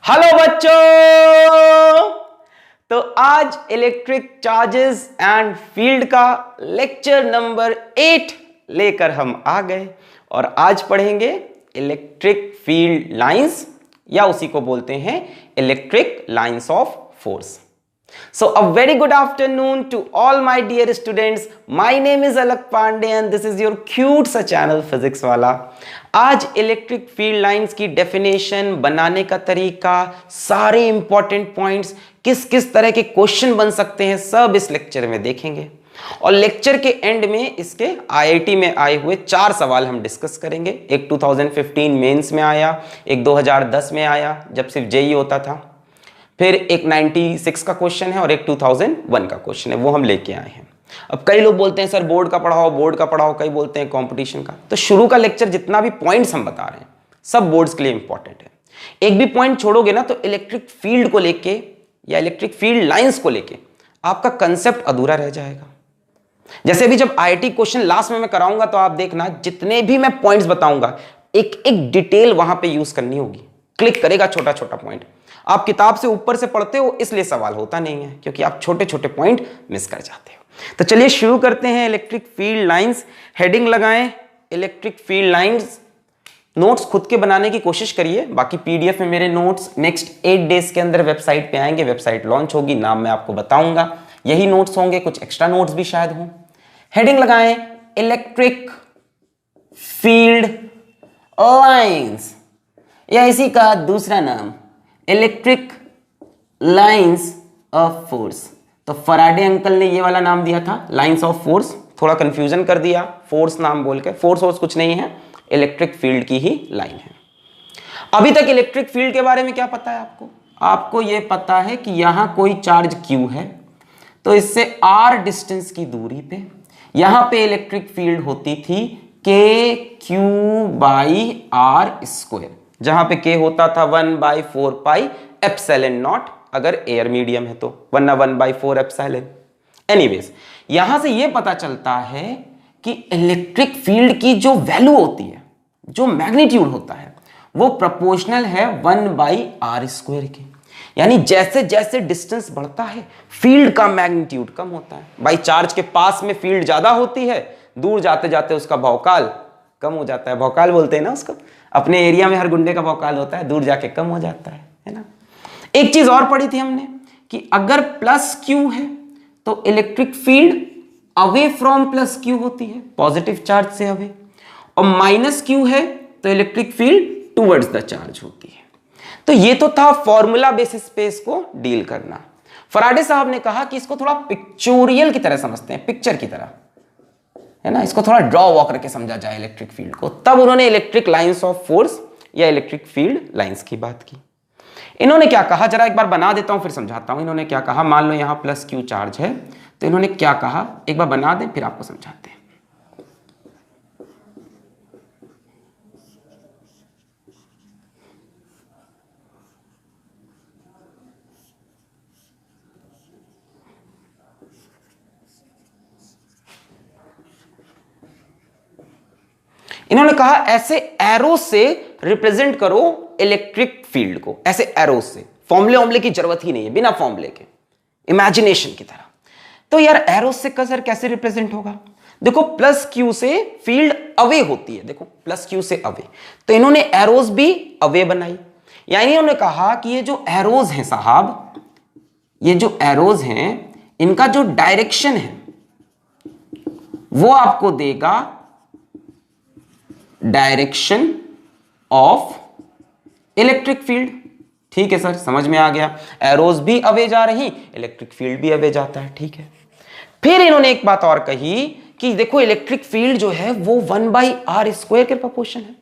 Hello बच्चों। तो आज इलेक्ट्रिक चार्जेस एंड फील्ड का लेक्चर नंबर 8 लेकर हम आ गए और आज पढ़ेंगे इलेक्ट्रिक फील्ड लाइंस या उसी को बोलते हैं electric lines of force. So a very good afternoon to all my dear students. My name is Alak Pandey and this is your cute सा channel physics वाला। आज इलेक्ट्रिक फील्ड लाइंस की definition, बनाने का तरीका, सारे इंपॉर्टेंट पॉइंट्स, किस किस तरह के क्वेश्चन बन सकते हैं, सब इस लेक्चर में देखेंगे। और लेक्चर के एंड में इसके आईआईटी में आए हुए 4 सवाल हम डिस्कस करेंगे। एक 2015 मेंस में आया, एक 2010 में आया जब सिर्फ जेई होता था, फिर एक 96 का क्वेश्चन है और एक 2001 का क्वेश्चन है, वो हम लेके आए हैं। अब कई लोग बोलते हैं सर बोर्ड का पढ़ाओ, कई बोलते हैं कंपटीशन का। तो शुरू का लेक्चर जितना भी पॉइंट्स हम बता रहे हैं सब बोर्ड्स के लिए इंपॉर्टेंट है। एक भी पॉइंट छोड़ोगे ना तो इलेक्ट्रिक फील्ड को लेके या इलेक्ट्रिक फील्ड लाइंस को लेके आपका कंसेप्ट अधूरा रह जाएगा। जैसे भी जब आईआईटी क्वेश्चन लास्ट में मैं कराऊंगा तो आप देखना, जितने भी मैं पॉइंट्स बताऊंगा एक एक डिटेल वहां पे यूज करनी होगी। क्लिक करेगा छोटा छोटा पॉइंट। आप किताब से ऊपर से पढ़ते हो इसलिए सवाल होता नहीं है, क्योंकि आप छोटे छोटे पॉइंट मिस कर जाते हो। तो चलिए शुरू करते हैं इलेक्ट्रिक फील्ड लाइंस। हेडिंग लगाएं इलेक्ट्रिक फील्ड लाइंस। नोट्स खुद के बनाने की कोशिश करिए, बाकी पीडीएफ में मेरे नोट्स नेक्स्ट 8 डेज के अंदर वेबसाइट पे आएंगे। वेबसाइट लॉन्च होगी, नाम मैं आपको बताऊंगा। यही नोट्स होंगे, कुछ एक्स्ट्रा नोट्स भी शायद हों। हेडिंग लगाएं इलेक्ट्रिक फील्ड लाइंस, या इसी का दूसरा नाम इलेक्ट्रिक लाइंस ऑफ फोर्स। तो फराडे अंकल ने ये वाला नाम दिया था लाइंस ऑफ फोर्स, थोड़ा कंफ्यूजन कर दिया फोर्स नाम बोल के। फोर्स कुछ नहीं है, इलेक्ट्रिक फील्ड की ही लाइन है। अभी तक इलेक्ट्रिक फील्ड के बारे में क्या पता है आपको? आपको ये पता है कि यहां कोई चार्ज Q है, तो इससे r डिस्टेंस की दूरी पे यहां पे इलेक्ट्रिक फील्ड होती थी KQ/r², जहां पे K होता था 1/4πε0 अगर एयर मीडियम है तो, वरना 1/4ε। एनीवेज, यहां से यह पता चलता है कि इलेक्ट्रिक फील्ड की जो वैल्यू होती है, जो मैग्नीट्यूड होता है, वो प्रोपोर्शनल है 1/r² के। यानी जैसे जैसे डिस्टेंस बढ़ता है फील्ड का मैग्नीट्यूड कम होता है। भाई चार्ज के पास में फील्ड ज्यादा होती है, दूर जाते जाते उसका भौकाल कम हो जाता है। भौकाल बोलते हैं ना उसको, अपने एरिया में हर गुंडे का भौकाल होता है, दूर जाके कम हो जाता है ना। एक चीज और पढ़ी थी हमने कि अगर +Q है तो electric field away from +Q होती है, पॉजिटिव चार्ज से अवे, और -Q है तो electric field towards the charge होती है। तो ये तो था फॉर्मूला बेसिस पे इसको डील करना। फराडे साहब ने कहा कि इसको थोड़ा पिक्चोरियल की तरह समझते हैं, पिक्चर की तरह, है ना, इसको थोड़ा ड्रॉ वॉ करके समझा जाए इलेक्ट्रिक फील्ड को। तब उन्होंने इलेक्ट्रिक लाइंस ऑफ फोर्स या इलेक्ट्रिक फील्ड लाइंस की बात की। इन्होंने क्या कहा, जरा एक बार बना देता हूं फिर समझाता हूं। इन्होंने क्या कहा, मान लो यहां +Q चार्ज है, तो इन्होंने क्या कहा एक बार बना दें फिर आपको समझाते हैं। इन्होंने कहा ऐसे एरो से रिप्रेजेंट करो इलेक्ट्रिक फील्ड को, ऐसे एरो से। फॉर्मूले की जरूरत ही नहीं है, बिना फॉर्मूले के, इमेजिनेशन की तरह। तो यार एरो से कसर कैसे रिप्रेजेंट होगा? देखो +Q से फील्ड अवे होती है, देखो +Q से अवे, तो इन्होंने एरोज भी अवे बनाई। यानी इन्होंने कहा कि ये जो एरोज हैं साहब, ये जो एरोज हैं इनका जो डायरेक्शन है वो आपको देगा डायरेक्शन ऑफ इलेक्ट्रिक फील्ड। ठीक है सर, समझ में आ गया। एरोज भी अवे जा रही, इलेक्ट्रिक फील्ड भी अवे जाता है, ठीक है। फिर इन्होंने एक बात और कही कि देखो इलेक्ट्रिक फील्ड जो है वो 1/r² के प्रोपोर्शन है,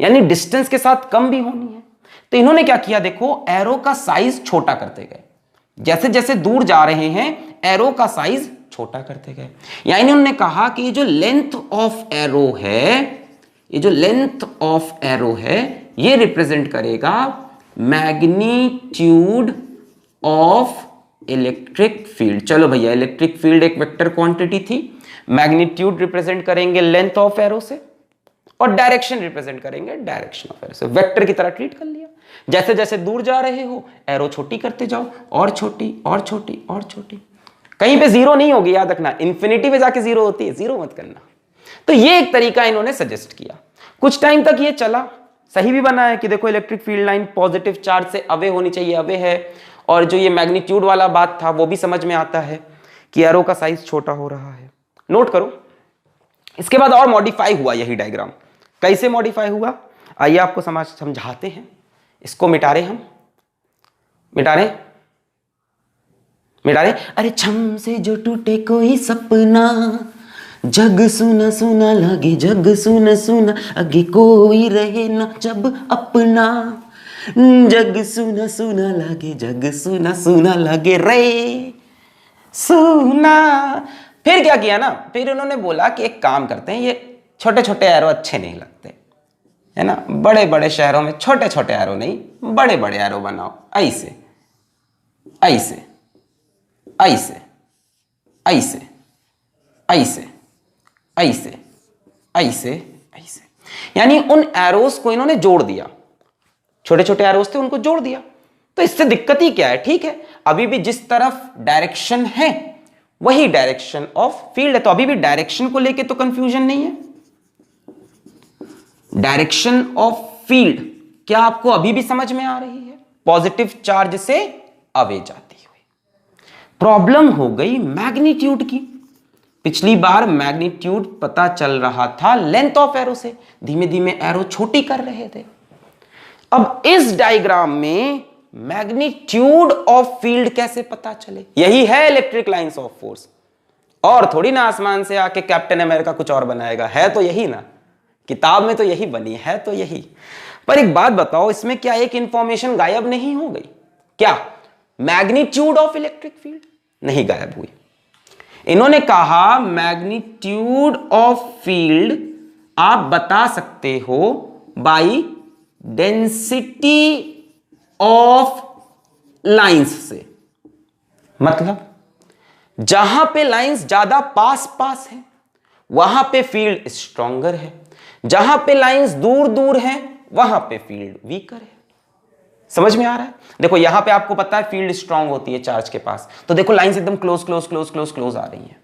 यानी डिस्टेंस के साथ कम भी होनी है। तो इन्होंने क्या किया, देखो एरो का साइज छोटा करते गए, जैसे जैसे दूर जा रहे हैं एरो का साइज छोटा करते गए। यानी उन्होंने कहा कि ये जो लेंथ ऑफ एरो है, ये जो लेंथ ऑफ एरो है ये रिप्रेजेंट करेगा मैग्नीट्यूड ऑफ इलेक्ट्रिक फील्ड। चलो भैया, इलेक्ट्रिक फील्ड एक वेक्टर क्वांटिटी थी, मैग्नीट्यूड रिप्रेजेंट करेंगे लेंथ ऑफ एरो से, और डायरेक्शन रिप्रेजेंट करेंगे डायरेक्शन ऑफ एरो से। वेक्टर की तरह ट्रीट कर लिया। जैसे जैसे दूर जा रहे हो एरो छोटी करते जाओ, और छोटी और छोटी और छोटी। कहीं पे जीरो नहीं होगी, याद रखना, इंफिनिटी पे जाके जीरो होती है, जीरो मत करना। तो ये एक तरीका इन्होंने सजेस्ट किया। कुछ टाइम तक ये चला, सही भी बना है कि देखो electric field line positive charge से अवे होनी चाहिए, अवे है। और जो ये मैग्नीट्यूड वाला बात था वो भी समझ में आता है कि एरो का साइज छोटा हो रहा है, नोट करो। इसके बाद और मॉडिफाई हुआ यही डायग्राम। कैसे मॉडिफाई हुआ आइए आपको समझाते हैं। इसको मिटा रहे, हम मिटा रहे। अरे छम से जो टूटे कोई सपना, जग सुना सुना लगे, जग सुना सुना आगे कोई रहे ना जब अपना, जग सुना सुना लगे, जग सुना सुना लगे रे सुना। फिर क्या किया ना, फिर उन्होंने बोला कि एक काम करते हैं, ये छोटे छोटे एरो अच्छे नहीं लगते है ना, बड़े बड़े शहरों में छोटे छोटे एरो नहीं, बड़े बड़े एरो बनाओ। ऐसे ऐसे ऐसे ऐसे ऐसे ऐसे ऐसे ऐसे, यानी उन एरोस को इन्होंने जोड़ दिया। छोटे छोटे एरोस थे उनको जोड़ दिया। तो इससे दिक्कत ही क्या है, ठीक है अभी भी जिस तरफ डायरेक्शन है वही डायरेक्शन ऑफ फील्ड है, तो अभी भी डायरेक्शन को लेके तो कंफ्यूजन नहीं है। डायरेक्शन ऑफ फील्ड क्या आपको अभी भी समझ में आ रही है, पॉजिटिव चार्ज से अवे जाती हुई। प्रॉब्लम हो गई मैग्नीट्यूड की। पिछली बार मैग्नीट्यूड पता चल रहा था लेंथ ऑफ एरो से, धीमे धीमे एरो छोटी कर रहे थे। अब इस डायग्राम में मैग्नीट्यूड ऑफ फील्ड कैसे पता चले, यही है इलेक्ट्रिक लाइंस ऑफ फोर्स। और थोड़ी ना आसमान से आके कैप्टन अमेरिका कुछ और बनाएगा, है तो यही ना, किताब में तो यही बनी है, तो यही। पर एक बात बताओ, इसमें क्या एक इंफॉर्मेशन गायब नहीं हो गई क्या? मैग्नीट्यूड ऑफ इलेक्ट्रिक फील्ड नहीं गायब हुई। इन्होंने कहा मैग्नीट्यूड ऑफ फील्ड आप बता सकते हो बाई डेंसिटी ऑफ लाइंस से। मतलब जहां पे लाइंस ज्यादा पास पास है वहां पे फील्ड स्ट्रॉन्गर है, जहां पे लाइंस दूर दूर है वहां पे फील्ड वीकर है। समझ में आ रहा है? देखो यहां पे आपको पता है फील्ड स्ट्रांग होती है चार्ज के पास, तो देखो लाइंस एकदम close close close close close आ रही है,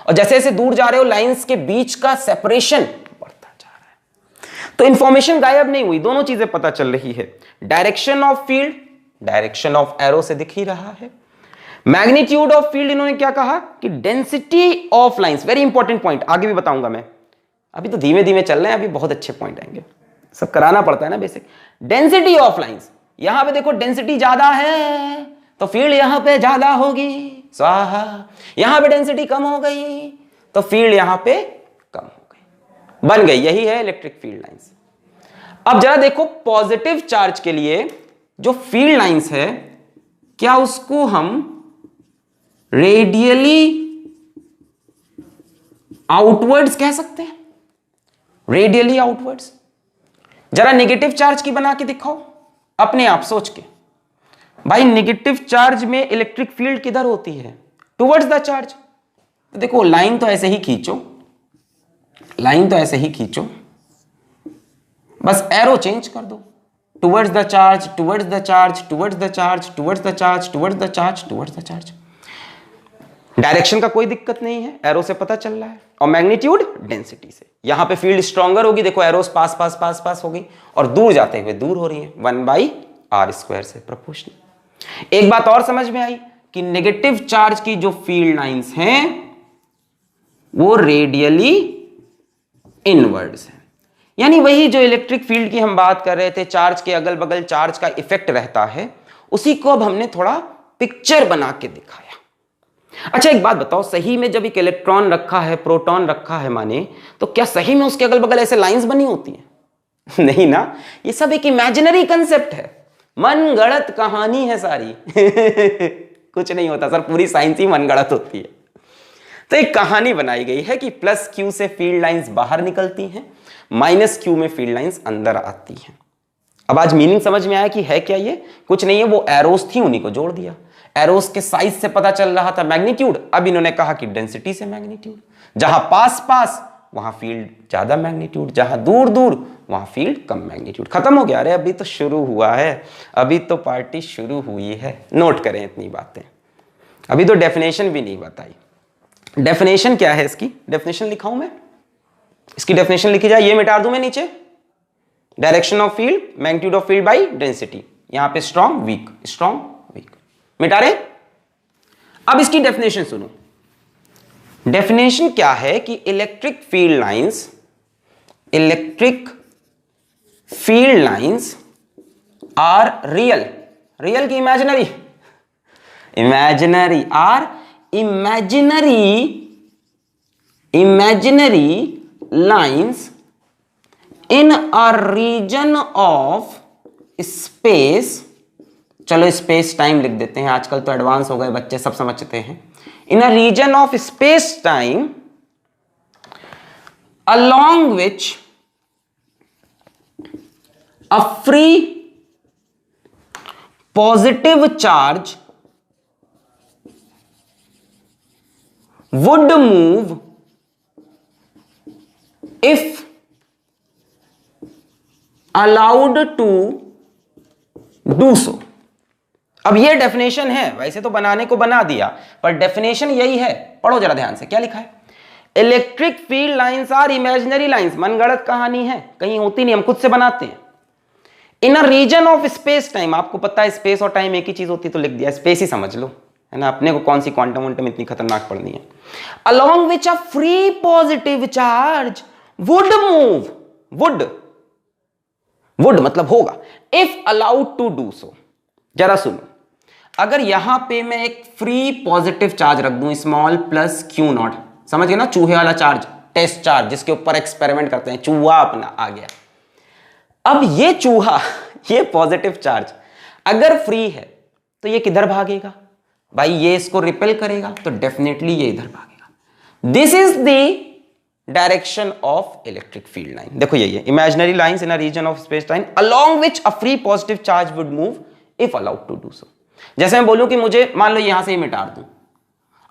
और जैसे जैसे दूर जा रहे हो लाइंस के बीच का सेपरेशन बढ़ता जा रहा है। तो इंफॉर्मेशन गायब नहीं हुई, दोनों चीजें पता चल रही है। Direction of field direction of arrow से दिख ही रहा है। मैग्नीट्यूड ऑफ फील्ड इन्होंने क्या कहा कि density of lines, very important point, आगे भी बताऊंगा मैं, अभी तो धीमे धीमे चल रहे हैं, अभी बहुत अच्छे पॉइंट आएंगे, सब कराना पड़ता है ना बेसिक। डेंसिटी ऑफ लाइंस, यहां पे देखो डेंसिटी ज्यादा है तो फील्ड यहां पे ज्यादा होगी, स्वाहा। यहां पे डेंसिटी कम हो गई तो फील्ड यहां पे कम हो गई, बन गई, यही है इलेक्ट्रिक फील्ड लाइंस। अब जरा देखो पॉजिटिव चार्ज के लिए जो फील्ड लाइंस है, क्या उसको हम रेडियली आउटवर्ड्स कह सकते हैं? Radially outwards. जरा नेगेटिव चार्ज की बना के दिखाओ अपने आप सोच के। भाई नेगेटिव चार्ज में इलेक्ट्रिक फील्ड किधर होती है? Towards the charge. तो देखो लाइन तो ऐसे ही खींचो, लाइन तो ऐसे ही खींचो, बस एरो चेंज कर दो, towards the charge, towards the charge, towards the charge, towards the charge, towards the charge, towards the charge. Direction का कोई दिक्कत नहीं है, एरो से पता चल रहा है, और मैग्नीट्यूड डेंसिटी से। यहां पे फील्ड स्ट्रॉन्गर होगी, देखो एरोस पास पास पास पास होगी, और दूर जाते हुए दूर हो रही है, 1/r² से प्रोपोर्शनल। एक बात और समझ में आई कि नेगेटिव चार्ज की जो फील्ड लाइंस हैं वो रेडियली इनवर्ड्स है, यानी वही जो इलेक्ट्रिक फील्ड की हम बात कर रहे थे, चार्ज के अगल बगल चार्ज का इफेक्ट रहता है, उसी को अब हमने थोड़ा पिक्चर बना के दिखाया। अच्छा एक बात बताओ, सही में जब एक इलेक्ट्रॉन रखा है, प्रोटॉन रखा है माने, तो क्या सही में उसके अगल बगल ऐसे लाइंस बनी होती हैं? नहीं ना, ये सब एक इमेजिनरी कंसेप्ट है, मन गढ़ंत कहानी है सारी। कुछ नहीं होता सर, पूरी साइंस ही मन गढ़ंत होती है। तो एक कहानी बनाई गई है कि +q से फील्ड लाइंस बाहर निकलती हैं, -q में फील्ड लाइंस अंदर आती हैं। अब आज मीनिंग समझ में आया कि है क्या ये? कुछ नहीं है, वो एरोस थी उन्हीं को जोड़ दिया। एरोस के साइज से पता चल रहा था मैग्नीट्यूड, अब इन्होंने कहा कि डेंसिटी से मैग्नीट्यूड। जहां पास पास वहां फील्ड ज्यादा मैग्नीट्यूड, जहां दूर दूर वहां फील्ड कम मैग्नीट्यूड। खत्म हो गया? अरे अभी तो शुरू हुआ है, अभी तो पार्टी शुरू हुई है। नोट करें इतनी बातें, अभी तो डेफिनेशन भी नहीं बताई। डेफिनेशन क्या है इसकी? डेफिनेशन लिखाऊं मैं? इसकी डेफिनेशन लिखी जाए, ये मिटा दूं मैं नीचे। Direction of field, magnitude of field by density. यहां पे स्ट्रॉन्ग वीक, स्ट्रॉन्ग वीक, मिटा रहे। अब इसकी डेफिनेशन सुनो। डेफिनेशन क्या है कि electric field lines, electric field lines are real, real की imaginary, imaginary, are imaginary, imaginary lines in a region of space. चलो स्पेस टाइम लिख देते हैं, आजकल तो एडवांस हो गए बच्चे, सब समझते हैं। In a region of space time along which a free positive charge would move if allowed to do so। अब ये डेफिनेशन है, वैसे तो बनाने को बना दिया, पर डेफिनेशन यही है। पढ़ो जरा ध्यान से, क्या लिखा है? Electric field lines are imaginary lines, मनगढ़ंत कहानी है, कहीं होती नहीं, हम खुद से बनाते हैं। In a region of space time, आपको पता है स्पेस और टाइम एक ही चीज होती तो लिख दिया, स्पेस ही समझ लो, है ना, अपने को कौन सी क्वांटम वोंटम इतनी खतरनाक पढ़नी है। Along which a free positive charge would move, would मतलब होगा, if allowed to do so. जरा सुनो, अगर यहां पे मैं एक फ्री पॉजिटिव चार्ज रख दूं, स्मॉल प्लस क्यू नॉट, समझ गए ना, चूहे वाला चार्ज, टेस्ट चार्ज जिसके ऊपर एक्सपेरिमेंट करते हैं, चूहा अपना आ गया। अब ये चूहा, ये पॉजिटिव चार्ज अगर फ्री है तो ये किधर भागेगा भाई? ये इसको रिपेल करेगा, तो डेफिनेटली ये इधर भागेगा। This is the direction of electric field line. देखो यही है, imaginary lines in a region of space time along which a free positive charge would move if allowed to do so. जैसे मैं बोलूं कि मुझे, मान लो यहां से ही मिटा दूं,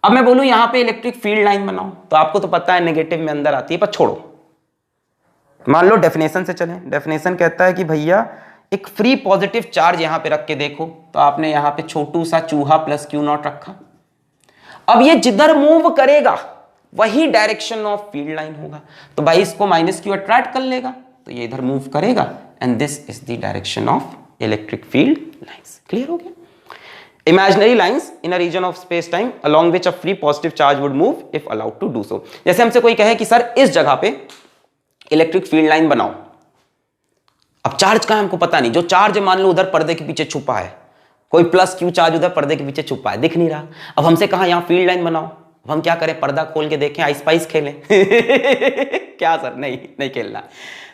अब मैं बोलूं यहां पे इलेक्ट्रिक फील्ड लाइन बनाओ, तो आपको तो पता है नेगेटिव में अंदर आती है, पर छोड़ो, मान लो डेफिनेशन से चलें। डेफिनेशन कहता है कि भैया एक फ्री पॉजिटिव चार्ज यहां पे रख के देखो, तो आपने यहां पे छोटू सा चूहा प्लस क्यू नॉट रखा। अब ये जिधर मूव करेगा वही डायरेक्शन ऑफ फील्ड लाइन होगा, तो भाई इसको माइनस क्यू अट्रैक्ट कर लेगा, तो ये इधर मूव करेगा, and this is the direction of electric field lines. Clear हो गया? Imaginary lines in a region of space time along which a free positive charge would move if allowed to do so। जैसे हमसे कोई कहे कि sir इस जगह पे इलेक्ट्रिक फील्ड लाइन बनाओ, अब चार्ज का हमको पता नहीं, जो चार्ज मान लो उधर पर्दे के पीछे छुपा है, कोई प्लस क्यू चार्ज उधर पर्दे के पीछे छुपा है, दिख नहीं रहा। अब हमसे कहा यहां फील्ड लाइन बनाओ, अब हम क्या करें? पर्दा खोल के देखें, आइस पाइस खेलें? क्या सर, नहीं खेलना।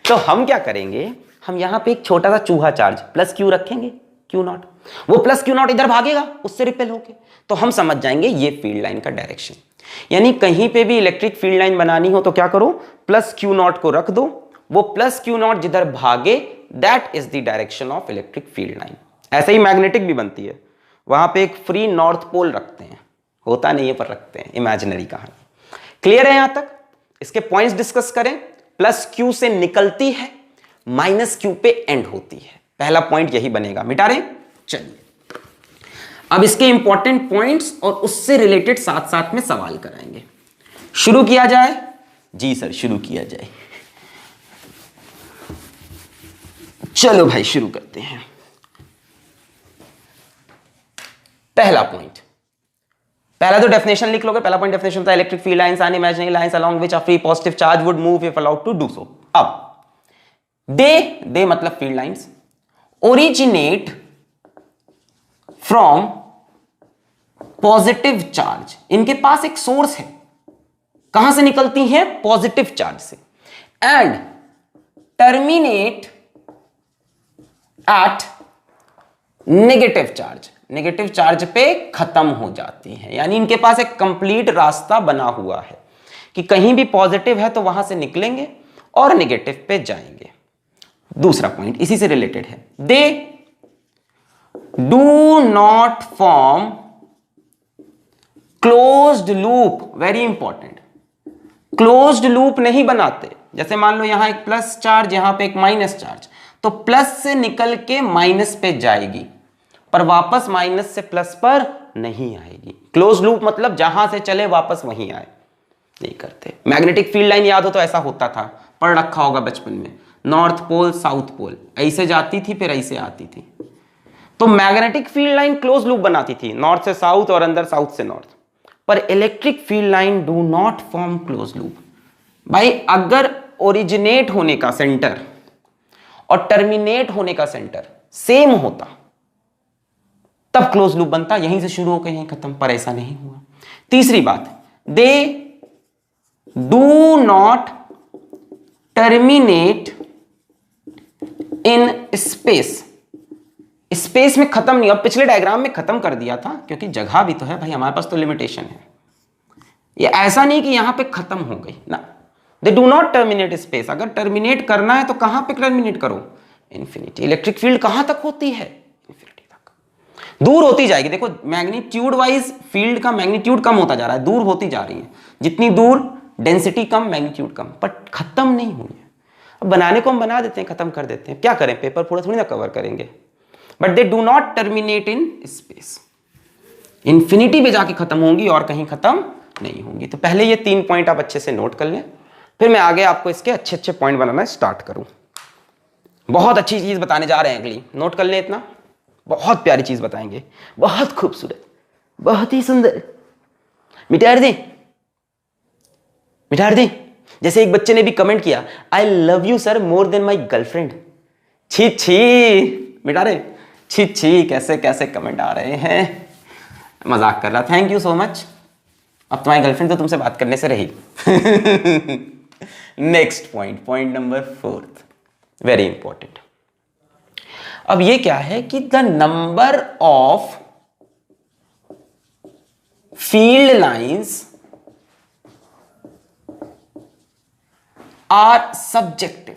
तो हम क्या करेंगे, हम यहां पे एक छोटा सा चूहा चार्ज प्लस क्यू रखेंगे, क्यू नॉट, वो प्लस क्यू नॉट इधर भागेगा, उससे रिपेल होके, तो हम समझ जाएंगे ये फील्ड लाइन का डायरेक्शन। यानी कहीं पे भी इलेक्ट्रिक फील्ड लाइन बनानी हो तो क्या करो, प्लस क्यू नॉट को रख दो, वो प्लस क्यू नॉट जिधर भागे that is the direction of electric field line. ऐसे ही मैग्नेटिक भी बनती है, वहां पे एक फ्री नॉर्थ पोल रखते हैं, होता नहीं है पर रखते हैं, इमेजिनरी कहानी। क्लियर है यहां तक? इसके पॉइंट्स डिस्कस करें। प्लस क्यू से निकलती है, माइनस क्यू पे एंड होती है, पहला पॉइंट यही बनेगा। मिटा रहे? चलिए अब इसके इंपॉर्टेंट पॉइंट्स और उससे रिलेटेड साथ साथ में सवाल कराएंगे। शुरू किया जाए? जी सर, शुरू किया जाए। चलो भाई शुरू करते हैं। पहला पॉइंट, पहला तो डेफिनेशन लिख लोगे। पहला पॉइंट डेफिनेशन था, electric field lines are imaginary lines along which a free positive charge would move if allowed to do so. अब दे मतलब field lines originate from positive charge, इनके पास एक सोर्स है, कहां से निकलती है? पॉजिटिव चार्ज से, and terminate at negative charge, negative charge पे खत्म हो जाती है। यानी इनके पास एक कंप्लीट रास्ता बना हुआ है कि कहीं भी पॉजिटिव है तो वहां से निकलेंगे और नेगेटिव पे जाएंगे। दूसरा पॉइंट इसी से रिलेटेड है, they do not form closed loop, very important, closed loop नहीं बनाते। जैसे मान लो यहां एक प्लस चार्ज, यहां पे एक माइनस चार्ज, तो प्लस से निकल के माइनस पे जाएगी पर वापस माइनस से प्लस पर नहीं आएगी। क्लोज लूप मतलब जहां से चले वापस वहीं आए, नहीं करते। मैग्नेटिक फील्ड लाइन याद हो तो ऐसा होता था, पढ़ रखा होगा बचपन में, नॉर्थ पोल साउथ पोल, ऐसे जाती थी फिर ऐसे आती थी। तो magnetic field line close loop बनाती थी, नॉर्थ से साउथ और अंदर साउथ से नॉर्थ। पर electric field line do not form close loop. भाई अगर ओरिजिनेट होने का सेंटर और टर्मिनेट होने का सेंटर सेम होता तब क्लोज लूप बनता, यहीं से शुरू होकर यहीं खत्म, पर ऐसा नहीं हुआ। तीसरी बात, they do not terminate in space. Space में खत्म नहीं, अब पिछले डायग्राम में खत्म कर दिया था क्योंकि जगह भी तो है भाई, हमारे पास तो लिमिटेशन है। ये ऐसा नहीं कि यहां पे खत्म हो गई ना। They do not terminate space, अगर टर्मिनेट करना है तो कहां पे टर्मिनेट करो, इंफिनिटी। इलेक्ट्रिक फील्ड कहां तक होती है, इंफिनिटी तक। दूर होती जाएगी, देखो मैग्नीट्यूड वाइज फील्ड का मैग्नीट्यूड कम होता जा रहा है, दूर होती जा रही है। जितनी दूर डेंसिटी कम, मैग्नीट्यूड कम, पर खत्म नहीं हुई है। अब बनाने को हम बना देते हैं, खत्म कर देते हैं, क्या करें, पेपर पूरा थोड़ी ना कवर करेंगे। But they do not terminate in space, infinity पे जाके खत्म होंगी और कहीं खत्म नहीं होंगी। तो पहले ये 3 पॉइंट आप अच्छे से नोट कर लें, फिर मैं आगे आपको इसके अच्छे अच्छे पॉइंट बनाना स्टार्ट करूं। बहुत अच्छी चीज बताने जा रहे हैं अगली, नोट कर लें इतना, बहुत प्यारी चीज बताएंगे, बहुत खूबसूरत, बहुत ही सुंदर। मिटार दें, मिटार दें। जैसे एक बच्चे ने भी कमेंट किया, I love you sir more than my girlfriend. छी छी, मिटा रहे, छी छी, कैसे कैसे कमेंट आ रहे हैं, मजाक कर रहा। Thank you so much. अब तुम्हारी गर्लफ्रेंड तो तुमसे बात करने से रही। Next point, point number 4, very important. अब ये क्या है कि the number of field lines are subjective.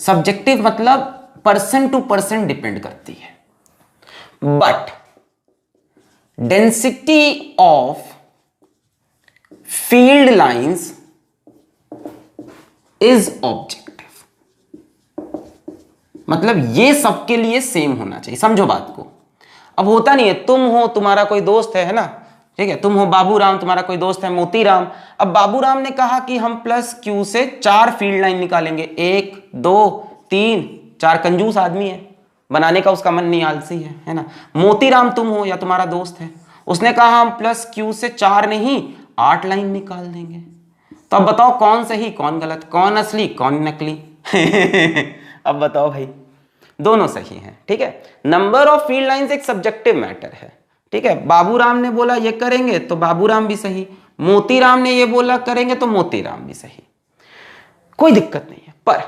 Subjective मतलब पर्सन टू पर्सन डिपेंड करती है, but density of field lines is objective. मतलब ये सबके लिए सेम होना चाहिए, समझो बात को। अब होता नहीं है, तुम हो, तुम्हारा कोई दोस्त है ना, ठीक है, तुम हो बाबू राम, तुम्हारा कोई दोस्त है मोती राम। अब बाबू राम ने कहा कि हम प्लस क्यू से 4 फील्ड लाइन निकालेंगे, 1 2 3, 4 कंजूस आदमी है, बनाने का उसका मन नहीं, आलसी है ना। मोती राम तुम हो या तुम्हारा दोस्त है, उसने कहा हम प्लस क्यू से 4 नहीं 8 लाइन निकाल देंगे। तो अब बताओ कौन सही कौन गलत, कौन असली कौन नकली। अब बताओ भाई, दोनों सही हैं, ठीक है। नंबर ऑफ फील्ड लाइंस एक सब्जेक्टिव मैटर है, ठीक है। बाबूराम ने बोला ये करेंगे तो बाबूराम भी सही, मोतीराम ने ये बोला करेंगे तो मोतीराम भी सही, कोई दिक्कत नहीं है। पर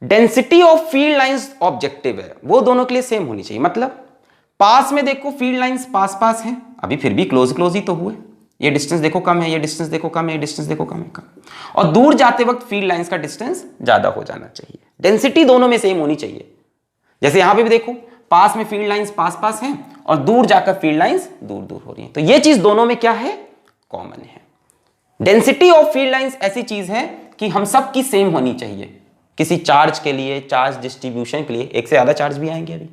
density of field lines objective है, वो दोनों के लिए सेम होनी चाहिए। मतलब पास में देखो फील्ड लाइंस पास पास हैं, अभी फिर भी क्लोज क्लोज ही तो हुए, ये डिस्टेंस देखो कम है, ये डिस्टेंस देखो कम है, ये डिस्टेंस देखो कम है कम। और दूर जाते वक्त फील्ड लाइंस का डिस्टेंस ज्यादा हो जाना चाहिए, डेंसिटी दोनों में सेम होनी चाहिए। जैसे यहां पे भी देखो पास में फील्ड लाइंस पास पास हैं और दूर जाकर फील्ड लाइंस दूर दूर हो रही हैं, तो ये चीज दोनों में क्या है, कॉमन है। डेंसिटी ऑफ फील्ड लाइंस ऐसी चीज है कि हम सब की सेम होनी चाहिए। किसी चार्ज के लिए, चार्ज डिस्ट्रीब्यूशन के लिए, एक से ज्यादा चार्ज भी आएंगे अभी,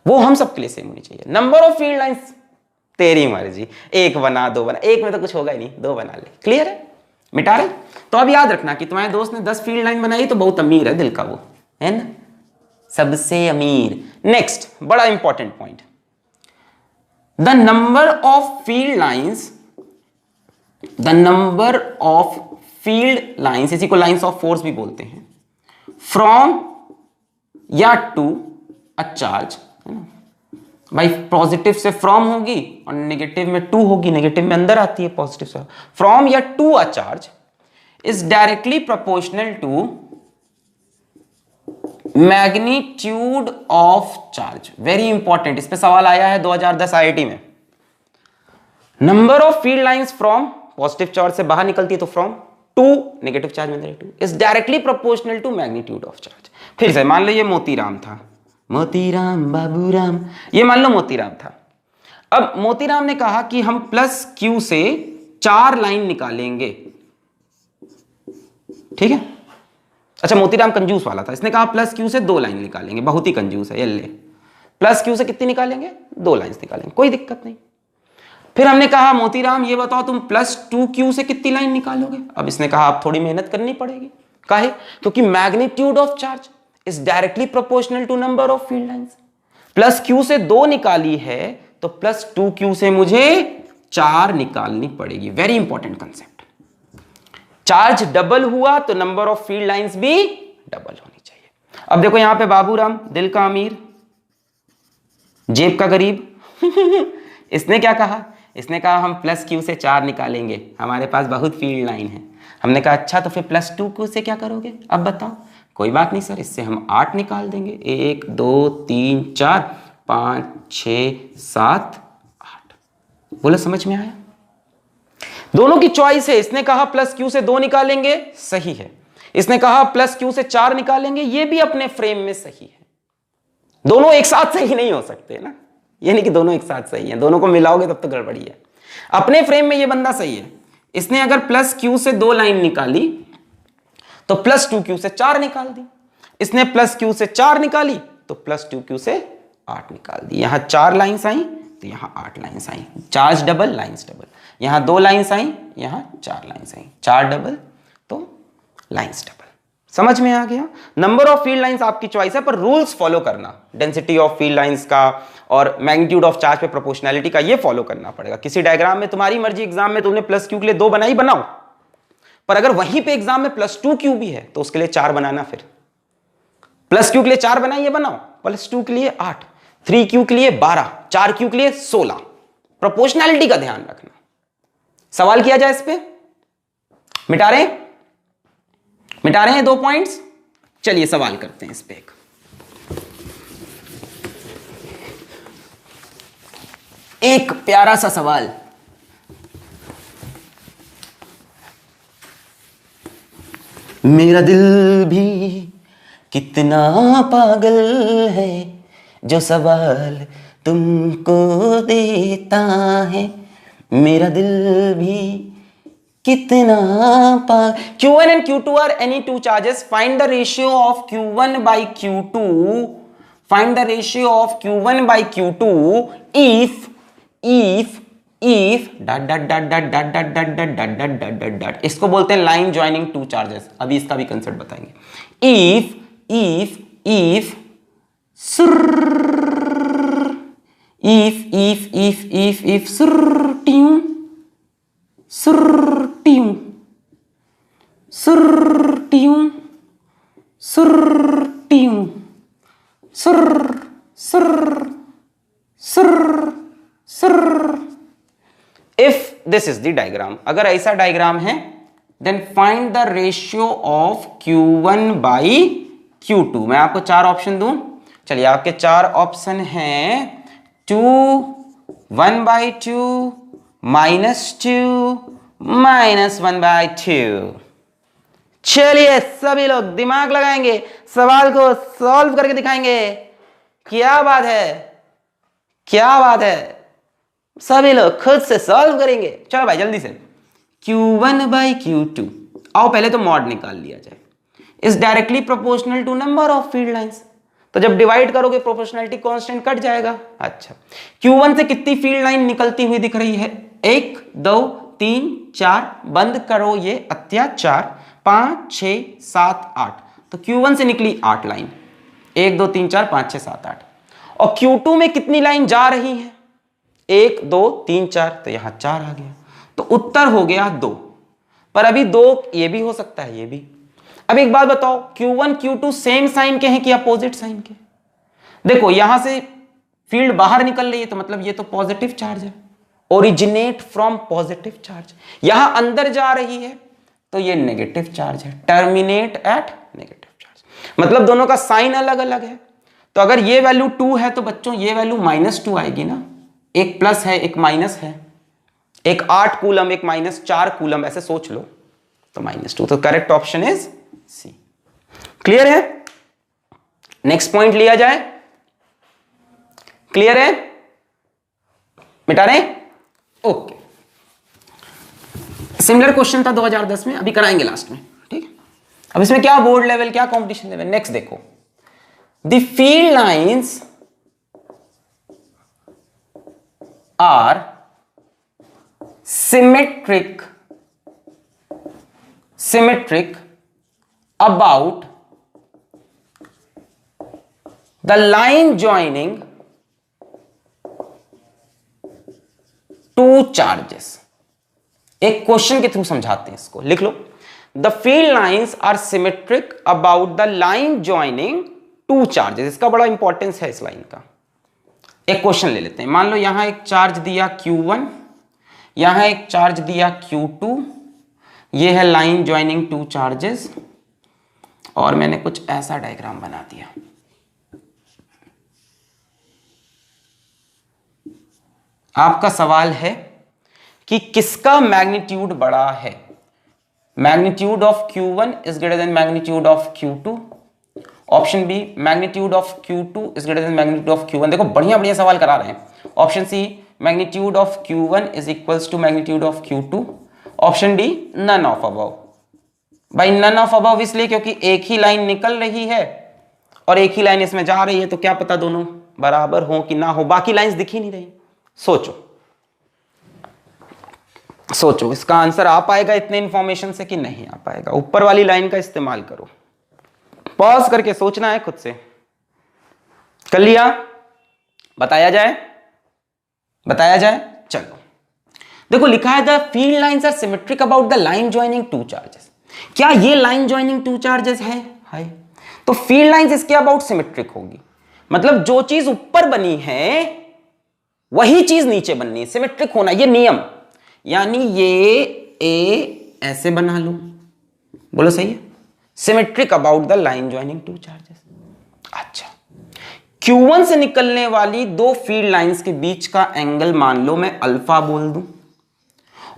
वो हम सबके लिए सेम होनी चाहिए। नंबर ऑफ फील्ड लाइंस तेरी मर्जी, 1 बना 2 बना, 1 में तो कुछ होगा ही नहीं, 2 बना ले, क्लियर है, मिटा रहे। तो अब याद रखना कि तुम्हारे दोस्त ने 10 फील्ड लाइन बनाई तो बहुत अमीर है दिल का वो, है ना, सबसे अमीर। नेक्स्ट बड़ा important point, the number of field lines, the number of field lines, इसी को लाइंस ऑफ फोर्स भी बोलते हैं, फ्रॉम या टू अ चार्ज, है ना भाई। पॉजिटिव से फ्रॉम होगी और नेगेटिव में टू होगी, नेगेटिव में अंदर आती है, पॉजिटिव से फ्रॉम या to a charge is directly proportional to magnitude of charge. Very important, इस पे सवाल आया है 2010 आईआईटी में। Number of field lines from positive charge से बाहर निकलती है तो फ्रॉम टू नेगेटिव चार्ज में negative is directly proportional to magnitude of charge. फिर से मान लो ये मोतीराम था, मोतीराम बाबूराम, ये मान लो मोतीराम था। अब मोतीराम ने कहा कि हम प्लस क्यू से 4 लाइन निकालेंगे, ठीक है। अच्छा, मोतीराम कंजूस वाला था, इसने कहा प्लस क्यू से 2 लाइन निकालेंगे, बहुत ही कंजूस है ये। ले, प्लस क्यू से कितनी निकालेंगे? 2 लाइन्स निकालेंगे, कोई दिक्कत नहीं। फिर हमने कहा मोतीराम ये बताओ तुम प्लस 2q से कितनी लाइन निकालोगे? अब इसने कहा आप थोड़ी मेहनत करनी पड़ेगी। काहे? क्योंकि magnitude of charge is directly proportional to number of field lines. Plus Q से 2 निकाली है तो प्लस 2q से मुझे 4 निकालनी पड़ेगी। Very important concept. Charge double हुआ तो नंबर ऑफ फील्ड लाइंस भी डबल होनी चाहिए। अब देखो यहां पे बाबूराम, दिल का अमीर, जेब का गरीब इसने क्या कहा? इसने कहा हम प्लस क्यू से 4 निकालेंगे, हमारे पास बहुत फील्ड लाइन है। हमने कहा अच्छा तो फिर प्लस 2q से क्या करोगे? अब बताओ। कोई बात नहीं सर, इससे हम 8 निकाल देंगे। 1 2 3 4 5 6 7 8। बोलो समझ में आया? दोनों की चॉइस है। इसने कहा प्लस क्यू से 2 निकालेंगे, सही है। इसने कहा प्लस क्यू से 4 निकालेंगे, ये भी अपने फ्रेम में सही है। दोनों एक साथ सही नहीं हो सकते ना, यानी कि दोनों एक साथ सही है। दोनों को मिलाओगे तब तो गड़बड़ी है। अपने फ्रेम में ये बंदा सही है। इसने अगर प्लस क्यू से 2 लाइन निकाली तो प्लस 2q से 4 निकाल दी। इसने प्लस क्यू से 4 निकाली तो प्लस 2q से 8 निकाल दी। यहां 4 लाइन्स आई तो यहां 8 lines I. Charge double, lines double. यहां 2 लाइन्स आई, यहां 4 लाइन्स आई। 4 डबल तो लाइन्स डबल। समझ में आ गया? नंबर ऑफ फील्ड लाइंस आपकी चॉइस है, पर रूल्स फॉलो करना। डेंसिटी ऑफ फील्ड लाइंस का और मैग्नीट्यूड ऑफ चार्ज पे प्रोपोर्शनैलिटी का ये फॉलो करना पड़ेगा। किसी डायग्राम में तुम्हारी मर्जी, एग्जाम में तुमने प्लस क्यू के लिए 2 बनाई, बनाओ, पर अगर वहीं पे एग्जाम में प्लस 2q भी है तो उसके लिए 4 बनाना। फिर प्लस क्यू के लिए 4 बनाइए, बनाओ। प्लस 2 के लिए 8, 3q के लिए 12, 4q के लिए 16। प्रोपोर्शनैलिटी का ध्यान रखना। सवाल किया जाए इस पे? मिटा रहे हैं 2 पॉइंट्स। चलिए सवाल करते हैं इस पे। एक प्यारा सा सवाल। मेरा दिल भी कितना पागल है जो सवाल तुमको देता है। मेरा दिल भी कितना Q1 and Q2 are any two charges. Find the ratio of Q1 by Q2. Find the ratio of Q1 by Q2 if dot इसको बोलते हैं लाइन ज्वाइनिंग टू चार्जेस। अभी इसका भी कंसेप्ट बताएंगे। If this is the diagram, अगर ऐसा diagram है then find the ratio of Q1 by Q2। मैं आपको 4 ऑप्शन दूं। चलिए आपके 4 ऑप्शन हैं 2, 1/2, -2, -1/2। चलिए सभी लोग दिमाग लगाएंगे, सवाल को सॉल्व करके दिखाएंगे। क्या बात है, क्या बात है, सभी लोग खुद से सॉल्व करेंगे। चलो भाई जल्दी से। Q1 by Q2, आओ पहले तो मॉड निकाल लिया जाए। Is directly proportional to number of field lines. तो जब डिवाइड करोगे प्रोपोर्शनलिटी कांस्टेंट कट जाएगा। अच्छा, Q1 से कितनी फील्ड लाइन निकलती हुई दिख रही है? 1 2 3 4, बंद करो ये अत्याचार, 5 6 7 8। तो Q1 से निकली 8 लाइन, 1 2 3 4 5 6 7 8। और Q2 में कितनी लाइन जा रही है? 1 2 3 4, तो यहां 4 आ गया। तो उत्तर हो गया 2। पर अभी 2 ये भी हो सकता है, ये भी। अब एक बात बताओ, Q1 Q2 सेम साइन के हैं कि अपोजिट साइन के? देखो यहां से फील्ड बाहर निकल रही है तो मतलब ये तो पॉजिटिव चार्ज है, ओरिजिनेट फ्रॉम पॉजिटिव चार्ज। यहां अंदर जा रही है तो ये नेगेटिव चार्ज है, टर्मिनेट एट नेगेटिव चार्ज। मतलब दोनों का साइन अलग अलग है। तो अगर ये वैल्यू 2 है तो बच्चों ये वैल्यू -2 आएगी ना। एक प्लस है एक माइनस है, एक 8 कूलम एक -4 कूलम, ऐसे सोच लो। तो -2, तो correct option is C. Clear है? नेक्स्ट पॉइंट लिया जाए। क्लियर है? मिटा रहे? ओके। सिमिलर क्वेश्चन था 2010 में, अभी कराएंगे लास्ट में, ठीक है। अब इसमें क्या बोर्ड लेवल, क्या कंपटीशन लेवल। नेक्स्ट देखो, the field lines are symmetric about the line joining two charges। एक क्वेश्चन के थ्रू समझाते हैं इसको, लिख लो। The field lines are symmetric about the line joining two charges. इसका बड़ा इंपॉर्टेंस है इस लाइन का। एक क्वेश्चन ले लेते हैं। मान लो यहां एक चार्ज दिया Q1, यहां एक चार्ज दिया Q2, ये है लाइन ज्वाइनिंग टू चार्जेस, और मैंने कुछ ऐसा डायग्राम बना दिया। आपका सवाल है कि किसका मैग्नीट्यूड बड़ा है। Magnitude of Q1 is greater than magnitude of Q2। Option B, magnitude of Q2 is greater than magnitude of Q1। देखो बढ़िया बढ़िया सवाल करा रहे हैं। Option C, magnitude of Q1 is equals to magnitude of Q2। Option D, none of above. भाई none of above इसलिए क्योंकि एक ही लाइन निकल रही है और एक ही लाइन इसमें जा रही है, तो क्या पता दोनों बराबर हो कि ना हो, बाकी लाइंस दिख ही नहीं रही। सोचो इसका आंसर आ पाएगा इतने इंफॉर्मेशन से कि नहीं आ पाएगा। ऊपर वाली लाइन का इस्तेमाल करो, पॉज करके सोचना है खुद से। कर लिया? बताया जाए। चलो देखो, लिखा है the field lines are symmetric about the line joining two charges. क्या ये लाइन ज्वाइनिंग टू चार्जेस है? तो फील्ड लाइंस इसके अबाउट सिमेट्रिक होगी, मतलब जो चीज ऊपर बनी है वही चीज नीचे बननी है, सिमेट्रिक होना, ये नियम। यानी ये ए ऐसे बना लो, बोलो सही है, symmetric about the line joining two charges. अच्छा, Q1 से निकलने वाली दो फील्ड लाइंस के बीच का एंगल मान लो मैं अल्फा बोल दूं,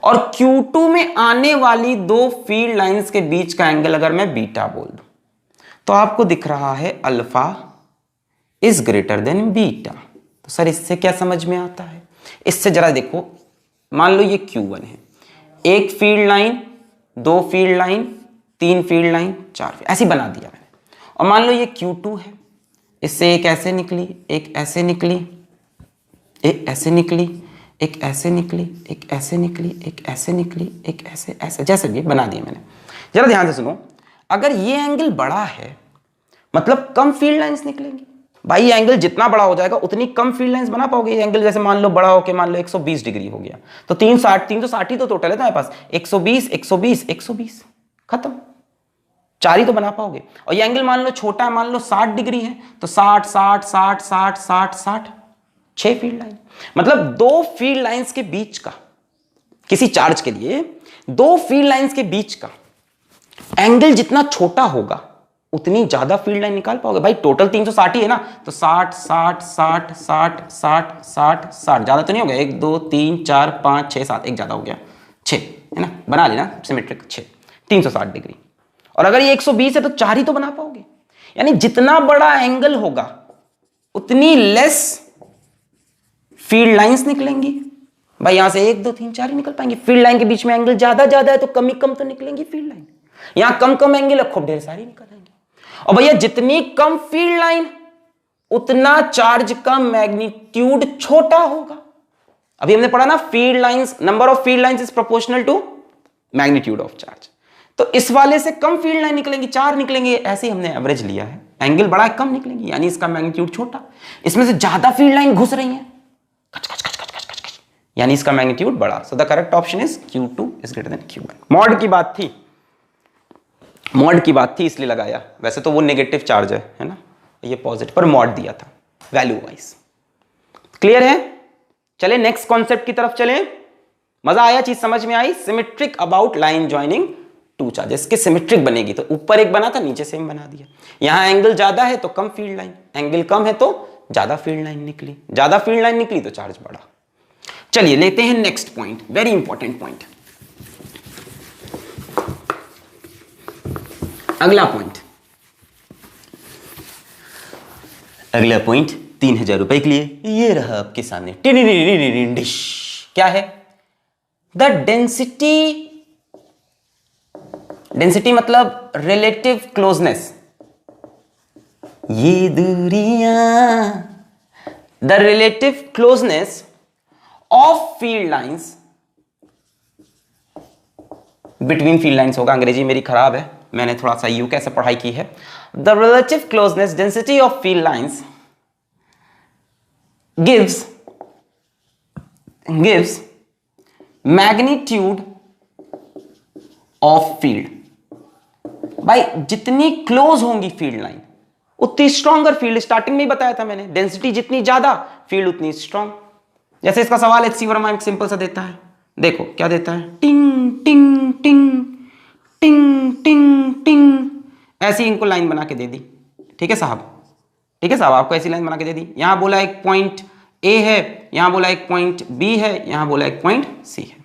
और Q2 में आने वाली दो फील्ड लाइंस के बीच का एंगल अगर मैं बीटा बोल दूं, तो आपको दिख रहा है alpha is greater then beta. तो सर इससे क्या समझ में आता है? इससे जरा देखो, मान लो ये Q1 है, एक फील्ड लाइन, दो फील्ड लाइन, तीन फील्ड लाइन, चार, ऐसी बना दिया मैंने। और मान लो ये Q2 है, इससे एक ऐसे निकली, एक ऐसे निकली, एक ऐसे निकली, एक ऐसे निकली, एक ऐसे निकली, एक ऐसे निकली, एक ऐसे, ऐसे, जैसे भी बना दिया मैंने। जरा ध्यान से सुनो, अगर ये एंगल बड़ा है मतलब कम फील्ड लाइंस निकलेंगी। भाई ये एंगल जितना बड़ा हो जाएगा उतनी कम फील्ड लाइंस बना पाओगे। ये एंगल जैसे मान लो बड़ा होके मान लो 120 डिग्री हो गया, तो 360 ही तो टोटल है तुम्हारे पास, 120 120 120 खत्म, 4 ही तो बना पाओगे। और ये एंगल मान लो छोटा है, मान लो 60 डिग्री है, तो 60 60 60 60 60 60 6 फील्ड लाइन। मतलब दो फील्ड लाइंस के बीच का, किसी चार्ज के लिए दो फील्ड लाइंस के बीच का एंगल जितना छोटा होगा उतनी ज्यादा फील्ड लाइन निकाल पाओगे। भाई टोटल 360 ही है ना, तो 60 60 60 60 60 60 60, ज्यादा तो नहीं हो गया, 1 2 3 4 5 6 7, एक ज्यादा हो गया, 6 है ना, बना लेना सिमेट्रिक 6, 360 डिग्री। और अगर ये 120 है तो 4 ही तो बना पाओगे। यानी जितना बड़ा एंगल होगा उतनी लेस फील्ड लाइंस निकलेंगी। भाई यहां से 1 2 3 4 ही निकल पाएंगे। फील्ड लाइन के बीच में एंगल ज्यादा है तो कम ही कम तो निकलेंगी फील्ड लाइन। यहां कम एंगल है, खूब ढेर सारी निकल आएंगे। और भैया जितनी कम फील्ड लाइन उतना चार्ज का मैग्नीट्यूड छोटा होगा। अभी हमने पढ़ा ना, field lines, number of field lines is proportional to magnitude of charge. तो इस वाले से कम फील्ड लाइन निकलेंगी, 4 निकलेंगे, ऐसे ही हमने एवरेज लिया है। एंगल बड़ा है, कम निकलेंगी, यानी इसका मैग्नीट्यूड छोटा। इसमें से ज्यादा फील्ड लाइन घुस रही है, यानी इसका मैग्नीट्यूड बड़ा। सो the correct option is Q2 is greater then Q1। Mod की बात थी इसलिए लगाया, वैसे तो वो नेगेटिव चार्ज है ना, ये पॉजिटिव, पर मॉड दिया था वैल्यू वाइज। क्लियर है? चले नेक्स्ट कॉन्सेप्ट की तरफ चले। मजा आया, चीज समझ में आई? Symmetric about line joining two charges के सिमेट्रिक बनेगी, तो ऊपर एक बना था नीचे सेम बना दिया। यहां एंगल ज्यादा है तो कम फील्ड लाइन, एंगल कम है तो ज्यादा फील्ड लाइन निकली, ज्यादा फील्ड लाइन निकली तो चार्ज बढ़ा। चलिए लेते हैं next point, very important point. अगला पॉइंट 3000 रुपए के लिए ये रहा आपके सामने। डिश क्या है? द डेंसिटी डेंसिटी मतलब रिलेटिव क्लोजनेस, ये दूरियां, the relative closeness of field lines, between field lines होगा, अंग्रेजी मेरी खराब है, मैंने थोड़ा सा यूके से पढ़ाई की है। The relative closeness density of field lines gives magnitude of field। भाई जितनी क्लोज होंगी फील्ड लाइन उतनी स्ट्रॉन्गर फील्ड, स्टार्टिंग में ही बताया था मैंने, डेंसिटी जितनी ज्यादा फील्ड उतनी स्ट्रॉन्ग। जैसे इसका सवाल एचसी वर्मा एक सिंपल सा देता है, देखो क्या देता है, टिंग टिंग टिंग टिंग टिंग टिंग, ऐसी इनको लाइन बना के दे दी। ठीक है साहब, ठीक है साहब, आपको ऐसी लाइन बना के दे दी। यहां बोला एक पॉइंट ए है, यहां बोला एक पॉइंट बी है, यहां बोला एक पॉइंट सी है।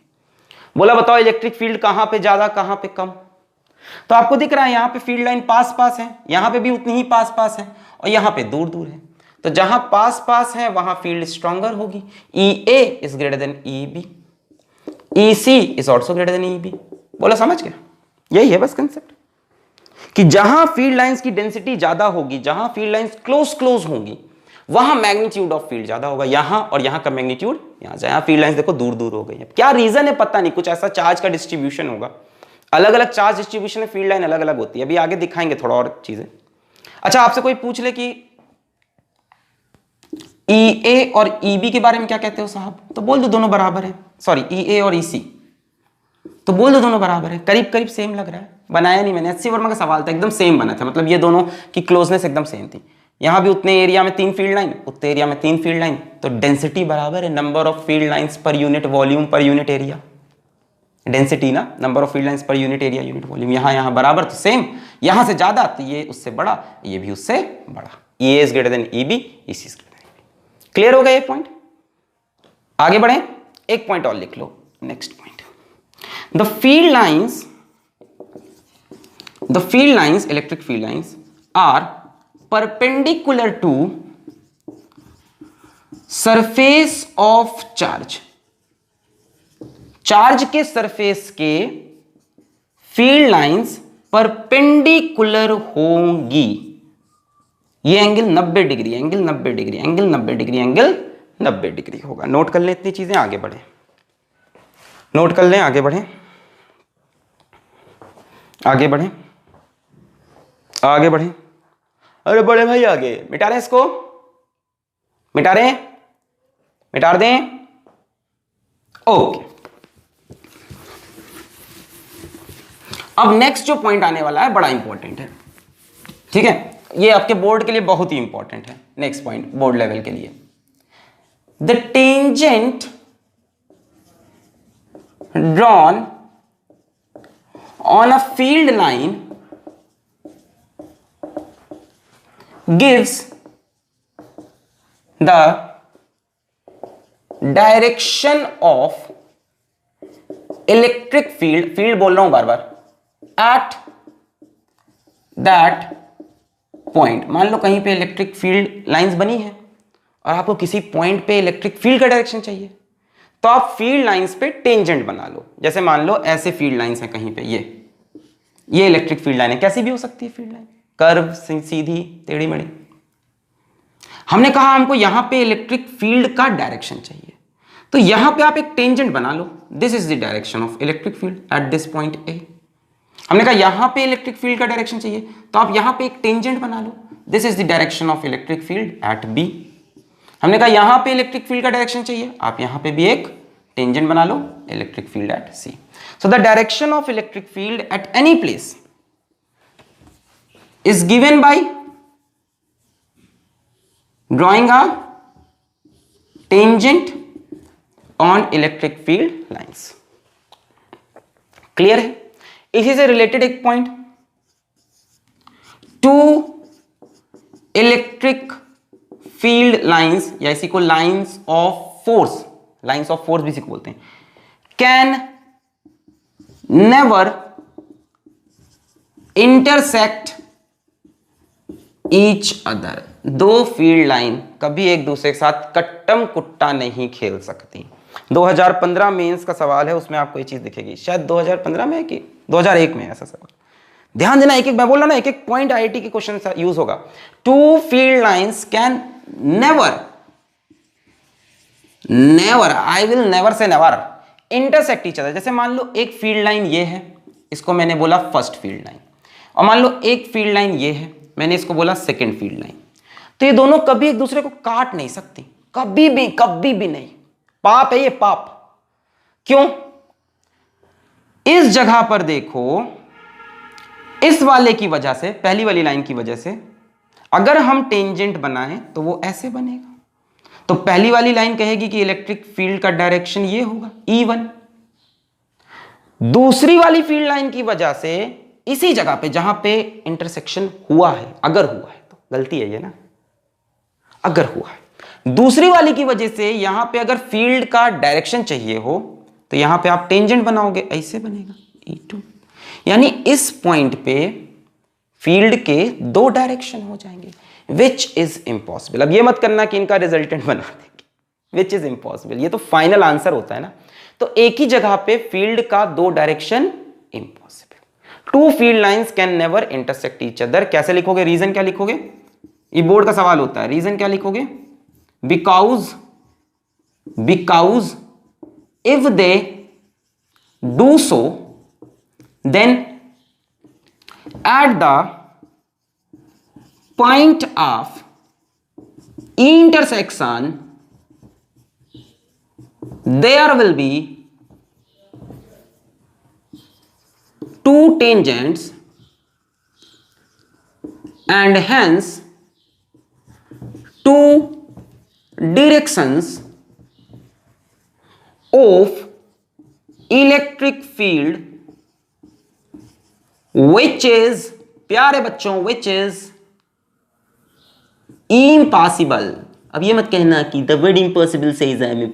बोला बताओ इलेक्ट्रिक फील्ड कहां पे ज्यादा कहां पे कम। तो आपको दिख रहा है यहां पे फील्ड लाइन पास पास है, यहां पे भी उतनी ही पास पास है, और यहां पे दूर दूर है। तो जहां पास पास है वहां फील्ड स्ट्रॉन्गर होगी। EA is greater then EB, EC is also greater than EB। बोला समझ गया, यही है बस कंसेप्ट, कि जहां फील्ड लाइंस की डेंसिटी ज्यादा होगी, जहां फील्ड लाइंस क्लोज क्लोज होंगी, वहां मैग्नीट्यूड ऑफ फील्ड ज्यादा होगा। यहां और यहां का मैग्नीट्यूड यहां से, यहां फील्ड लाइंस देखो दूर दूर हो गई है। क्या रीजन है पता नहीं, कुछ ऐसा चार्ज का डिस्ट्रीब्यूशन होगा, अलग अलग चार्ज डिस्ट्रीब्यूशन में फील्ड लाइन अलग अलग होती है। अभी आगे दिखाएंगे थोड़ा और चीजें। अच्छा, आपसे कोई पूछ ले कि EA और EB के बारे में क्या कहते हो साहब, तो बोल दो दोनों बराबर है। सॉरी, EA और EC, तो बोल दो दोनों बराबर है, करीब करीब सेम लग रहा है। बनाया नहीं मैंने, एचसी वर्मा का सवाल था, एकदम सेम बना था, मतलब ये दोनों की क्लोजनेस एकदम सेम थी। यहां भी उतने एरिया में 3 फील्ड लाइन, उतने एरिया में 3 फील्ड लाइन, तो डेंसिटी बराबर है, number of field lines per unit volume per unit area. Density ना, number of field lines per unit area unit volume, यहां बराबर तो सेम, यहां से ज्यादा तो ये उससे बड़ा, ये भी उससे बड़ा। EA is greater then EB, EC is greater then EB। Clear हो गया ये पॉइंट। आगे बढ़े, एक पॉइंट और लिख लो, next point. The field lines, electric field lines are perpendicular to surface of charge। Charge के सरफेस के फील्ड लाइंस परपेंडिकुलर होंगी। ये angle 90 degree, angle 90 degree, angle 90 degree, angle 90 degree होगा। नोट कर लें इतनी चीजें, आगे बढ़े, नोट कर लें, आगे बढ़े, आगे बढ़े, आगे बढ़े। अरे बड़े भाई आगे, मिटा रहे इसको, मिटा रहे, मिटा दें, ओके। अब नेक्स्ट जो पॉइंट आने वाला है बड़ा इंपॉर्टेंट है, ठीक है, ये आपके बोर्ड के लिए बहुत ही इंपॉर्टेंट है। नेक्स्ट पॉइंट बोर्ड लेवल के लिए, the tangent drawn on a field line gives the direction of electric field, field बोल रहा हूं बार बार, at that point। मान लो कहीं पे इलेक्ट्रिक फील्ड लाइंस बनी है और आपको किसी पॉइंट पे इलेक्ट्रिक फील्ड का डायरेक्शन चाहिए, तो आप फील्ड लाइंस पे टेंजेंट बना लो। जैसे मान लो ऐसे फील्ड लाइंस है कहीं पे, ये इलेक्ट्रिक फील्ड लाइन है, कैसी भी हो सकती है फील्ड लाइन, कर्व, सीधी, टेढ़ी मेढ़ी। हमने कहा हमको यहां पे इलेक्ट्रिक फील्ड का डायरेक्शन चाहिए, तो यहां पे आप एक टेंजेंट बना लो, this is the direction of electric field at this point A. हमने कहा यहां पे इलेक्ट्रिक फील्ड का डायरेक्शन चाहिए, तो आप यहां पे एक टेंजेंट बना लो, this is the direction of electric field at B. हमने कहा यहां पे इलेक्ट्रिक फील्ड का डायरेक्शन चाहिए, आप यहां पे भी एक टेंजेंट बना लो, electric field at C. So the direction of electric field at any place is given by drawing a tangent on electric field lines. Clear है। इसी से रिलेटेड एक point, two electric field lines या इसी को lines of force, lines of force भी इसी को बोलते हैं, can never intersect each other. दो फील्ड लाइन कभी एक दूसरे के साथ कट्टम कुट्टा नहीं खेल सकती। 2015 मेंस का सवाल है, उसमें आपको ये चीज दिखेगी, शायद 2015 में है कि 2001 में ऐसा सवाल। ध्यान देना, एक एक मैं बोल रहा ना, एक एक पॉइंट आईआईटी के क्वेश्चन यूज होगा। Two field lines can never, I will never say never, intersect each other. जैसे मान लो एक फील्ड लाइन ये है, इसको मैंने बोला फर्स्ट फील्ड लाइन, और मान लो एक फील्ड लाइन ये है, मैंने इसको बोला सेकंड फील्ड लाइन। तो ये दोनों कभी एक दूसरे को काट नहीं सकती, कभी भी नहीं। पाप है ये, पाप। क्यों? इस जगह पर देखो, इस वाले की वजह से, पहली वाली लाइन की वजह से अगर हम टेंजेंट बनाएं तो वो ऐसे बनेगा। तो पहली वाली लाइन कहेगी कि इलेक्ट्रिक फील्ड का डायरेक्शन ये होगा E1। दूसरी वाली फील्ड लाइन की वजह से इसी जगह पे जहां पे इंटरसेक्शन हुआ है, अगर हुआ है तो गलती है ये ना, अगर हुआ है, दूसरी वाली की वजह से यहां पे अगर फील्ड का डायरेक्शन चाहिए हो तो यहां पे आप टेंजेंट बनाओगे, ऐसे बनेगा E2। यानी इस पॉइंट पे फील्ड के दो डायरेक्शन हो जाएंगे, विच इज इम्पॉसिबल। अब ये मत करना कि इनका रिजल्टेंट बना देंगे, विच इज इम्पॉसिबल, ये तो फाइनल आंसर होता है ना। तो एक ही जगह पे फील्ड का दो direction impossible. Two field lines can never intersect each other. कैसे लिखोगे? रीजन क्या लिखोगे? ये बोर्ड का सवाल होता है। रीजन क्या लिखोगे? Because if they do so then at the point of intersection there will be two tangents and hence two directions of electric field which is, प्यारे बच्चों, which is impossible। अब ये मत कहना कि the word impossible says I am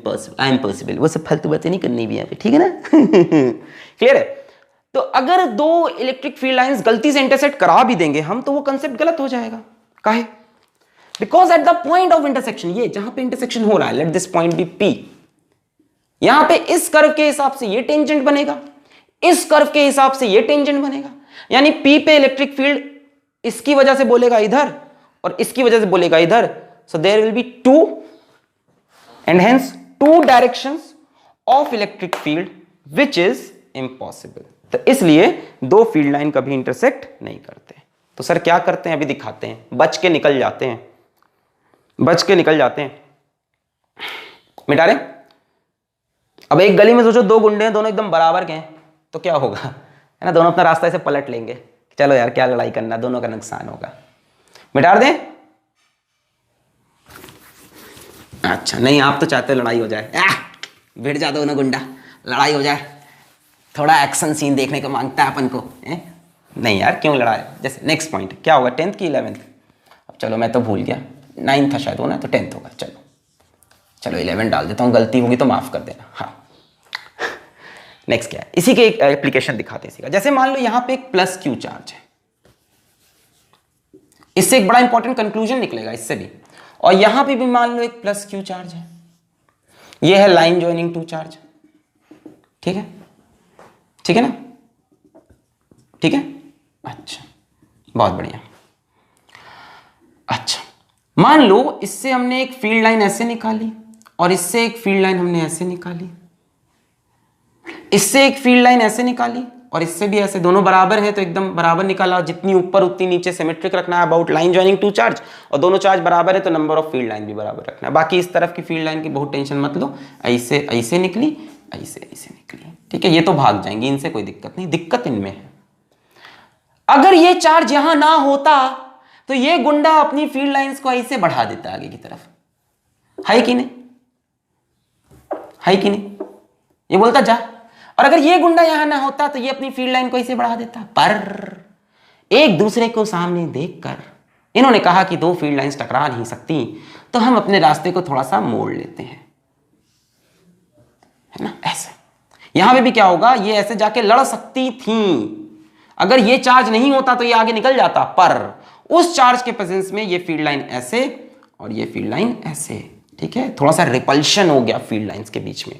possible, वो सब फालतू बातें नहीं करनी भी यहाँ पे, ठीक है ना? क्लियर है? तो अगर दो इलेक्ट्रिक फील्ड लाइंस गलती से इंटरसेक्ट करा भी देंगे हम तो वो कंसेप्ट गलत हो जाएगा। काहे? Because at the point of intersection, ये जहां पे इंटरसेक्शन हो रहा है, let this point be P, यहां पे इस कर्व के हिसाब से ये टेंजेंट बनेगा, इस कर्व के हिसाब से ये टेंजेंट बनेगा। यानी P पे इलेक्ट्रिक फील्ड इसकी वजह से बोलेगा इधर और इसकी वजह से बोलेगा इधर। So there will be two and hence two directions of electric field which is impossible. तो इसलिए दो फील्ड लाइन कभी इंटरसेक्ट नहीं करते। तो सर क्या करते हैं? अभी दिखाते हैं। बच के निकल जाते हैं, बच के निकल जाते हैं। मिटा रहे? अब एक गली में सोचो दो गुंडे हैं, दोनों एकदम बराबर के हैं, तो क्या होगा? है ना, दोनों अपना रास्ता ऐसे पलट लेंगे। चलो यार क्या लड़ाई करना, दोनों का नुकसान होगा। मिटा दें? अच्छा नहीं, आप तो चाहते हो लड़ाई हो जाए, भिड़ जा दोनों गुंडा, लड़ाई हो जाए, थोड़ा एक्शन सीन देखने को मांगता है अपन को। नहीं यार क्यों लड़ा है? जैसे नेक्स्ट पॉइंट क्या होगा? 10th की 11th? अब चलो मैं तो भूल गया, 9th था शायद, होना तो 10th होगा। चलो चलो 11 डाल देता हूँ, गलती होगी तो माफ कर देना। हाँ नेक्स्ट क्या है? इसी के एक एप्लीकेशन दिखाते हैं इसी का। जैसे मान लो यहाँ पे एक प्लस क्यू चार्ज है, इससे एक बड़ा इंपॉर्टेंट कंक्लूजन निकलेगा इससे भी। और यहां पे भी मान लो एक प्लस क्यू चार्ज है, ये है लाइन ज्वाइनिंग टू चार्ज। ठीक है, ठीक है ना? ठीक है, अच्छा बहुत बढ़िया। अच्छा मान लो इससे हमने एक फील्ड लाइन ऐसे निकाली और इससे एक फील्ड लाइन हमने ऐसे निकाली, इससे एक फील्ड लाइन ऐसे निकाली और इससे भी ऐसे, दोनों बराबर हैं तो एकदम बराबर निकाला। जितनी ऊपर उतनी नीचे सिमेट्रिक रखना है about line joining to charge, और दोनों चार्ज बराबर है तो नंबर ऑफ फील्ड लाइन भी बराबर रखना है। बाकी इस तरफ की फील्ड लाइन की बहुत टेंशन मत लो, ऐसे ऐसे निकली, ऐसे ऐसे निकली, ठीक है, ये तो भाग जाएंगी, इनसे कोई दिक्कत नहीं। दिक्कत इनमें है अगर ये चार्ज यहां ना होता तो ये गुंडा अपनी फील्ड लाइंस को ऐसे बढ़ा देता आगे की तरफ, है कि नहीं? है कि नहीं? ये बोलता जा। और अगर ये गुंडा यहां ना होता तो ये अपनी फील्ड लाइन को ऐसे बढ़ा देता। पर एक दूसरे को सामने देखकर इन्होंने कहा कि दो फील्ड लाइंस टकरा नहीं सकती, तो हम अपने रास्ते को थोड़ा सा मोड़ लेते हैं, है ना? ऐसे यहां पे भी क्या होगा, ये ऐसे जाके लड़ सकती थी। अगर ये चार्ज नहीं होता तो ये आगे निकल जाता, पर उस चार्ज के प्रेजेंस में ये फील्ड लाइन ऐसे और ये फील्ड लाइन ऐसे, ठीक है, थोड़ा सा रिपल्शन हो गया फील्ड लाइंस के बीच में।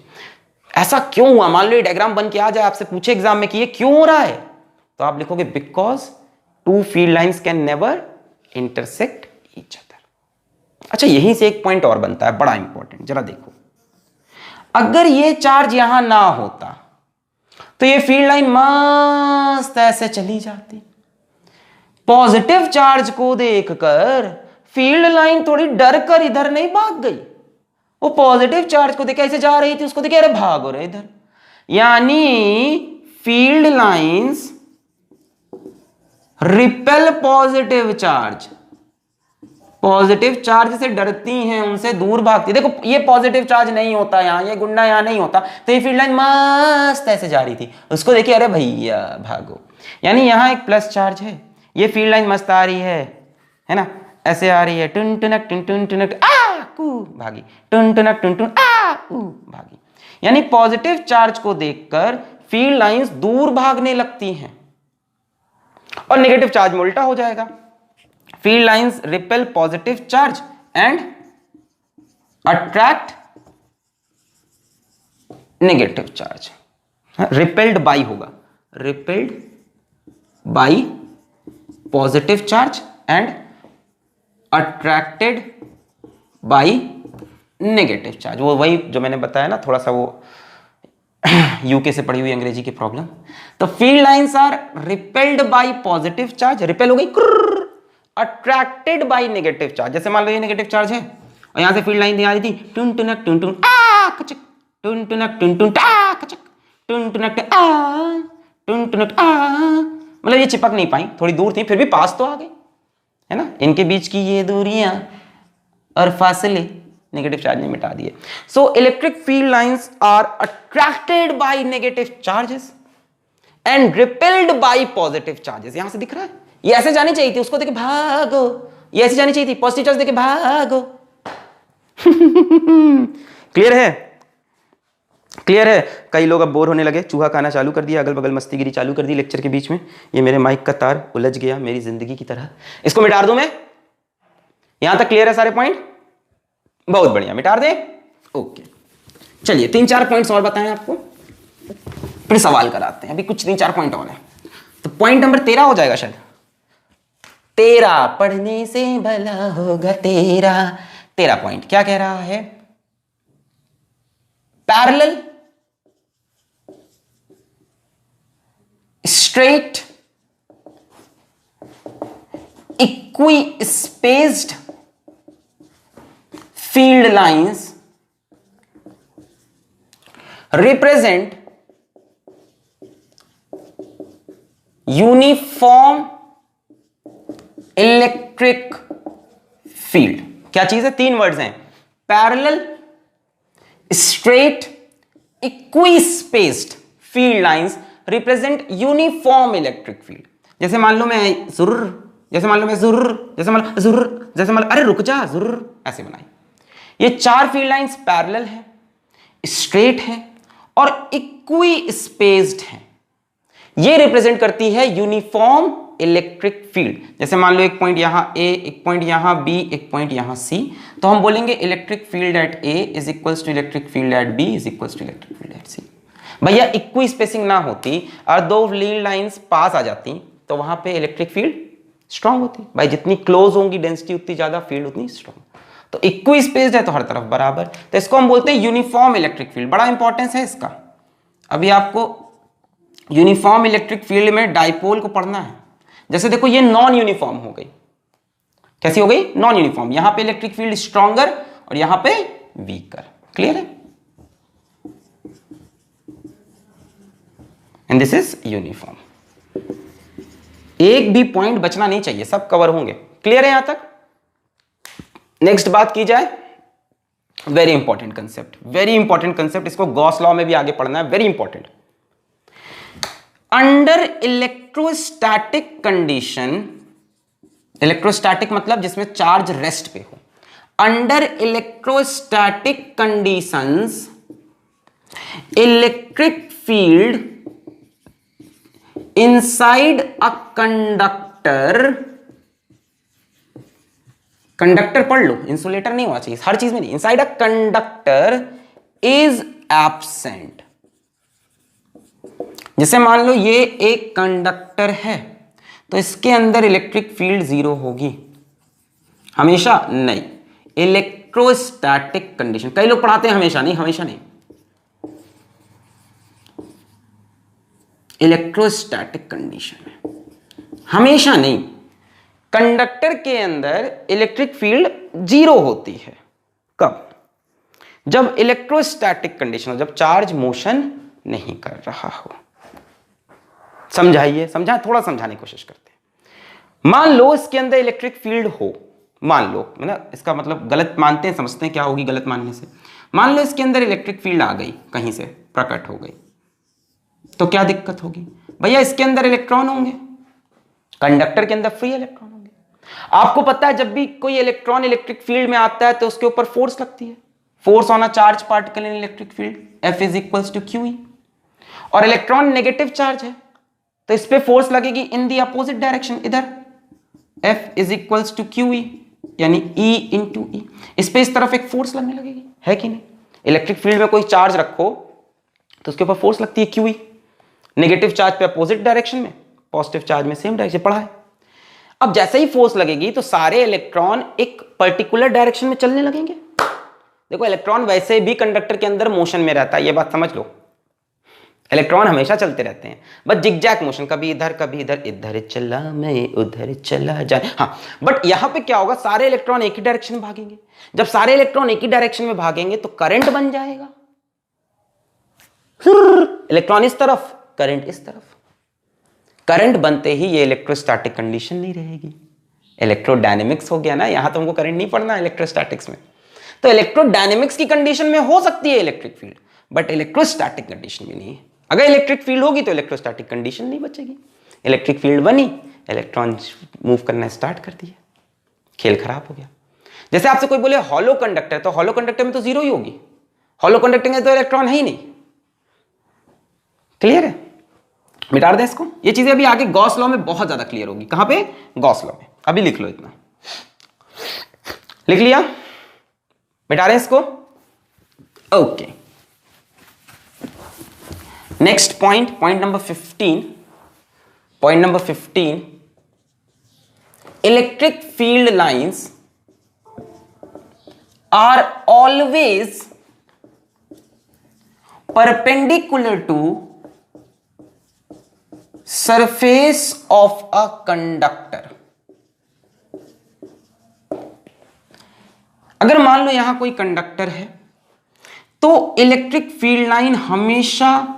ऐसा क्यों हुआ? मान लो ये डायग्राम बन के आ जाए, आपसे पूछे एग्जाम में कि ये क्यों हो रहा है, तो आप लिखोगे because two field lines can never intersect each other. अच्छा, यहीं से एक पॉइंट और बनता है बड़ा इंपॉर्टेंट, जरा देखो, अगर ये चार्ज यहां ना होता तो ये फील्ड लाइन मस्त ऐसे चली जाती। पॉजिटिव चार्ज को देखकर फील्ड लाइन थोड़ी डर कर इधर नहीं भाग गई, वो पॉजिटिव चार्ज को देख ऐसे जा रही थी, उसको देखे अरे भागो रे इधर। यानी field lines repel positive charge, positive charge से डरती हैं, उनसे दूर भागती। देखो ये पॉजिटिव चार्ज नहीं होता यहां, ये गुंडा यहां नहीं होता, तो ये फील्ड लाइन मस्त ऐसे जा रही थी, उसको देखिए अरे भैया भागो। यानी यहां एक प्लस चार्ज है, ये फील्ड लाइन मस्त आ रही है ना, ऐसे आ रही है, टुन टुनक टुन टुन टुनक आ कू भागी, टुन टुनक टुन टुन आ ऊ भागी। यानी पॉजिटिव चार्ज को देखकर फील्ड लाइंस दूर भागने लगती हैं, और नेगेटिव चार्ज में उल्टा हो जाएगा। Field lines repel positive charge and attract negative charge. Repelled by होगा, repelled by positive charge and attracted by negative charge. वो वही जो मैंने बताया ना, थोड़ा सा वो यूके से पढ़ी हुई अंग्रेजी की प्रॉब्लम। तो field lines are repelled by positive charge, repel हो गई, अट्रैक्टेड बाई नेगेटिव चार्ज। जैसे मान लो ये नेगेटिव चार्ज है और यहां से फील्ड लाइन आ रही थी, टुन टुनक टुन टुन आ कचक, टुन टुनक टुन टुन टा कचक, टुन टुनक आ टुन टुनक आ, मतलब ये चिपक नहीं पाई, थोड़ी दूर थी, फिर भी पास तो आ गई, है ना। इनके बीच की ये दूरियां और फासले नेगेटिव चार्ज ने मिटा दिए। So electric field lines are attracted by negative charges and repelled by positive charges. यहां से दिख रहा है, ये ऐसे जानी चाहिए थी, उसको देखे भागो, ये ऐसे जानी चाहिए थी, पॉजिटिव चार्ज देखे भागो। क्लियर है, क्लियर है। कई लोग अब बोर होने लगे, चूहा खाना चालू कर दिया, अगल बगल मस्तीगिरी चालू कर दी लेक्चर के बीच में। ये मेरे माइक का तार उलझ गया मेरी जिंदगी की तरह, इसको मिटा दूं मैं। यहां तक क्लियर है सारे पॉइंट? बहुत बढ़िया, मिटा दे। ओके, चलिए 3-4 पॉइंट्स और बताएं आपको, फिर सवाल कराते हैं। अभी कुछ 3-4 पॉइंट और हैं, तो पॉइंट नंबर 13 हो जाएगा शायद। 13 पढ़ने से भला होगा तेरा। 13 पॉइंट क्या कह रहा है? Parallel straight equi spaced field lines represent uniform electric field। क्या चीज है? 3 वर्ड्स हैं, parallel, straight, equispaced field lines represent uniform electric field. जैसे मान लो मैं जुर्र, जैसे मान लो मैं जुर्र, जैसे मान लो जुर्र, जैसे मान लो अरे रुक जा जुर्र, ऐसे बनाई। ये 4 फील्ड लाइंस पैरेलल है, स्ट्रेट है और इक्वी स्पेस्ड है। ये रिप्रेजेंट करती है यूनिफॉर्म इलेक्ट्रिक फील्ड। जैसे मान लो एक पॉइंट यहां ए, एक पॉइंट यहां बी, एक पॉइंट यहां सी, तो हम बोलेंगे electric field at A is equals to electric field at B is equals to electric field at C. भैया इक्वी स्पेसिंग ना होती और 2 फील्ड लाइंस पास आ जाती तो वहां पे इलेक्ट्रिक फील्ड स्ट्रांग होती। भाई जितनी क्लोज होंगी डेंसिटी उतनी ज्यादा फील्ड उतनी स्ट्रांग। तो इक्वी स्पेस्ड है तो हर तरफ बराबर, तो इसको हम बोलते हैं यूनिफॉर्म इलेक्ट्रिक फील्ड। बड़ा इंपॉर्टेंस है इसका। अभी आपको यूनिफॉर्म इलेक्ट्रिक फील्ड में डाइपोल को पढ़ना है। जैसे देखो ये नॉन यूनिफॉर्म हो गई, कैसी हो गई? Non uniform. यहां पे इलेक्ट्रिक फील्ड स्ट्रॉन्गर और यहां पे वीकर। क्लियर है? And this is uniform. एक भी पॉइंट बचना नहीं चाहिए, सब कवर होंगे। क्लियर है यहां तक? नेक्स्ट बात की जाए, very important concept, very important concept, इसको गॉस लॉ में भी आगे पढ़ना है, very important. Under electrostatic condition, electrostatic मतलब जिसमें चार्ज रेस्ट पे हो, under electrostatic conditions electric field inside a conductor, conductor पढ़ लो, इंसुलेटर नहीं होना चाहिए हर चीज में नहीं, inside a conductor is absent. जैसे मान लो ये एक कंडक्टर है तो इसके अंदर इलेक्ट्रिक फील्ड 0 होगी हमेशा? नहीं, इलेक्ट्रोस्टैटिक कंडीशन, कई लोग पढ़ाते हैं हमेशा नहीं, हमेशा नहीं, इलेक्ट्रोस्टैटिक कंडीशन में, हमेशा नहीं। कंडक्टर के अंदर इलेक्ट्रिक फील्ड 0 होती है कब? जब इलेक्ट्रोस्टैटिक कंडीशन हो, जब चार्ज मोशन नहीं कर रहा हो। समझाइए, समझाएं, थोड़ा समझाने की कोशिश करते हैं। मान लो इसके अंदर इलेक्ट्रिक फील्ड हो, मान लो, है ना, इसका मतलब गलत मानते हैं, समझते हैं क्या होगी गलत मानने से। मान लो इसके अंदर इलेक्ट्रिक फील्ड आ गई, कहीं से प्रकट हो गई, तो क्या दिक्कत होगी भैया? इसके अंदर इलेक्ट्रॉन होंगे, कंडक्टर के अंदर फ्री इलेक्ट्रॉन होंगे। आपको पता है जब भी कोई इलेक्ट्रॉन इलेक्ट्रिक फील्ड में आता है तो उसके ऊपर फोर्स लगती है, force on a charge particle in electric field, F is equals to QE। और इलेक्ट्रॉन नेगेटिव चार्ज है तो इस पे फोर्स लगेगी इन दी अपोजिट डायरेक्शन, इधर F is equals to QE, यानी E इंटू E। इस पे इस तरफ एक फोर्स लगने लगेगी, है कि नहीं? इलेक्ट्रिक फील्ड में कोई चार्ज रखो तो उसके ऊपर फोर्स लगती है QE, नेगेटिव चार्ज पे अपोजिट डायरेक्शन में, पॉजिटिव चार्ज में सेम डायरेक्शन, पढ़ा है। अब जैसे ही फोर्स लगेगी तो सारे इलेक्ट्रॉन एक पर्टिकुलर डायरेक्शन में चलने लगेंगे। देखो इलेक्ट्रॉन वैसे भी कंडक्टर के अंदर मोशन में रहता है, ये बात समझ लो, इलेक्ट्रॉन हमेशा चलते रहते हैं, बस जिगजैग मोशन, कभी इधर कभी इधर, इधर चला मैं उधर चला जाए। हाँ, बट यहां पे क्या होगा, सारे इलेक्ट्रॉन एक ही डायरेक्शन में भागेंगे। जब सारे इलेक्ट्रॉन एक ही डायरेक्शन में भागेंगे तो करंट बन जाएगा, इलेक्ट्रॉन इस तरफ, करंट इस तरफ। करंट बनते ही ये इलेक्ट्रोस्टैटिक कंडीशन नहीं रहेगी, इलेक्ट्रोडायनेमिक्स हो गया ना। यहां तो हमको करंट नहीं पढ़ना इलेक्ट्रोस्टैटिक्स में, तो इलेक्ट्रोडायनेमिक्स की कंडीशन में हो सकती है electric field, but electrostatic condition में नहीं है। अगर इलेक्ट्रिक फील्ड होगी तो इलेक्ट्रोस्टैटिक कंडीशन नहीं बचेगी। इलेक्ट्रिक फील्ड बनी, इलेक्ट्रॉन मूव करना स्टार्ट कर दिया, खेल खराब हो गया। जैसे आपसे कोई बोले हॉलो कंडक्टर, तो हॉलो कंडक्टर में तो 0 ही होगी, हॉलो कंडक्टर में तो इलेक्ट्रॉन है ही नहीं। क्लियर है? मिटा दें इसको, ये चीजें अभी आगे गॉस लॉ में बहुत ज्यादा क्लियर होगी। कहां पे? गॉस लॉ में। अभी लिख लो, इतना लिख लिया, मिटा रहे हैं इसको। Okay, next point, point number 15। Point number 15, electric field lines are always perpendicular to surface of a conductor. अगर मान लो यहां कोई कंडक्टर है तो इलेक्ट्रिक फील्ड लाइन हमेशा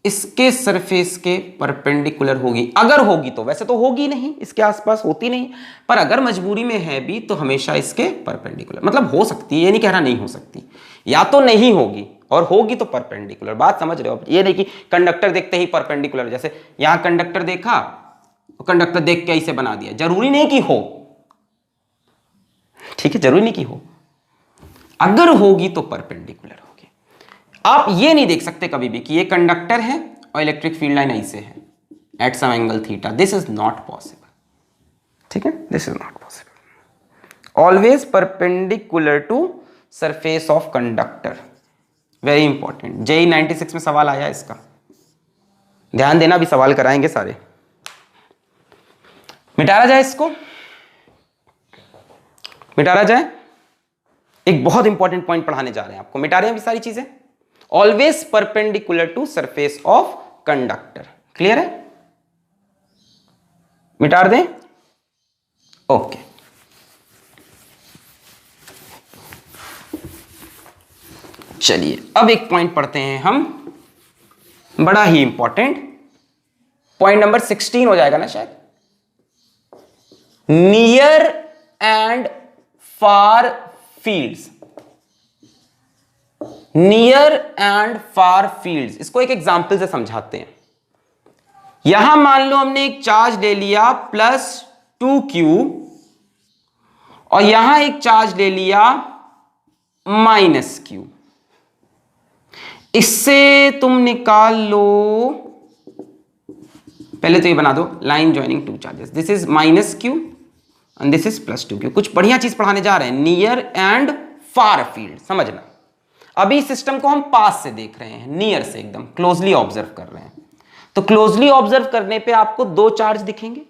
इसके सरफेस के परपेंडिकुलर होगी। अगर होगी तो, वैसे तो होगी नहीं, इसके आसपास होती नहीं, पर अगर मजबूरी में है भी तो हमेशा इसके परपेंडिकुलर, मतलब हो सकती है, ये नहीं कह रहा नहीं हो सकती, या तो नहीं होगी और होगी तो परपेंडिकुलर। बात समझ रहे हो? ये नहीं कि कंडक्टर देखते ही परपेंडिकुलर, जैसे यहां कंडक्टर देखा तो कंडक्टर देख के इसे बना दिया, जरूरी नहीं कि हो, ठीक है, जरूरी नहीं कि हो, अगर होगी तो परपेंडिकुलर होगी। आप ये नहीं देख सकते कभी भी कि ये कंडक्टर है और इलेक्ट्रिक फील्ड लाइन ऐसे है at some angle theta, this is not possible, ठीक है, this is not possible. Always perpendicular to surface of conductor, very important. JEE 96 में सवाल आया इसका, ध्यान देना, भी सवाल कराएंगे सारे। मिटारा जाए इसको, मिटारा जाए। एक बहुत इंपॉर्टेंट पॉइंट पढ़ाने जा रहे हैं आपको, मिटा रहे हैं अभी सारी चीजें। Always perpendicular to surface of conductor, clear है? मिटा दें, ओके। चलिए अब एक पॉइंट पढ़ते हैं हम, बड़ा ही इंपॉर्टेंट पॉइंट नंबर 16 हो जाएगा ना शायद। Near and far fields, near and far fields, इसको एक एग्जांपल से समझाते हैं। यहां मान लो हमने एक चार्ज ले लिया +2Q और यहां एक चार्ज ले लिया -Q। इससे तुम निकाल लो, पहले तो ये बना दो, line joining two charges, this is -Q and this is +2Q। कुछ बढ़िया चीज पढ़ाने जा रहे हैं, नियर एंड फार फील्ड, समझना। अभी सिस्टम को हम पास से देख रहे हैं, नियर से एकदम क्लोजली ऑब्जर्व कर रहे हैं। तो क्लोजली ऑब्जर्व करने पे आपको दो चार्ज दिखेंगे,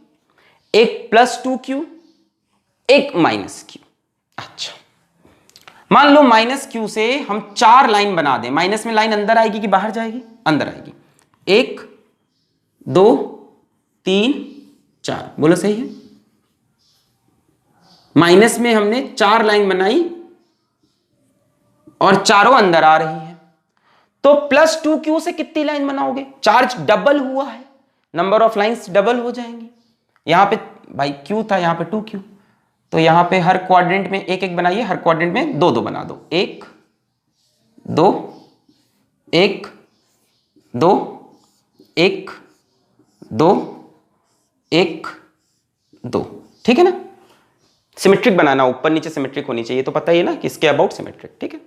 एक +2q, एक -q। अच्छा, मान लो -q से हम 4 लाइन बना दें। माइनस में लाइन अंदर आएगी कि बाहर जाएगी? अंदर आएगी। 1 2 3 4, बोलो सही है। माइनस में हमने 4 लाइन बनाई और चारों अंदर आ रही है, तो +2q से कितनी लाइन बनाओगे? चार्ज डबल हुआ है, नंबर ऑफ लाइंस डबल हो जाएंगी। यहां पे भाई q था, यहां पे 2q, तो यहां पे हर क्वाड्रेंट में एक एक बनाइए, हर क्वाड्रेंट में दो दो बना दो। 1 2 1 2 1 2 1 2, ठीक है ना? सिमेट्रिक बनाना, ऊपर नीचे सिमेट्रिक होनी चाहिए, तो पता ही है ना कि इसके अबाउट सिमेट्रिक, ठीक है।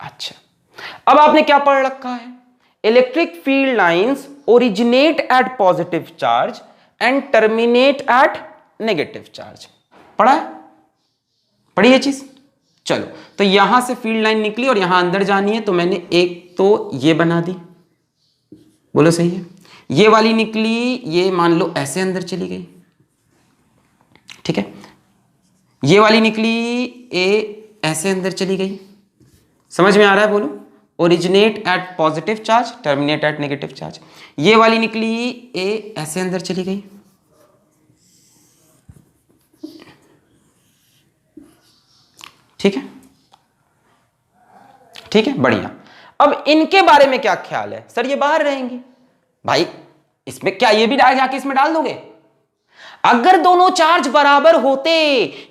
अच्छा, अब आपने क्या पढ़ रखा है? Electric field lines originate at positive charge and terminate at negative charge. पढ़ा है? पढ़ी ये चीज? चलो, तो यहां से फील्ड लाइन निकली और यहां अंदर जानी है, तो मैंने एक तो ये बना दी, बोलो सही है। ये वाली निकली, ये मान लो ऐसे अंदर चली गई, ठीक है। ये वाली निकली, ए ऐसे अंदर चली गई। समझ में आ रहा है? बोलो। Originate at positive charge, terminate at negative charge. ये वाली निकली, ए ऐसे अंदर चली गई, ठीक है, ठीक है, बढ़िया। अब इनके बारे में क्या ख्याल है? सर ये बाहर रहेंगी। भाई इसमें क्या ये भी जाके इसमें डाल दोगे? अगर दोनों चार्ज बराबर होते,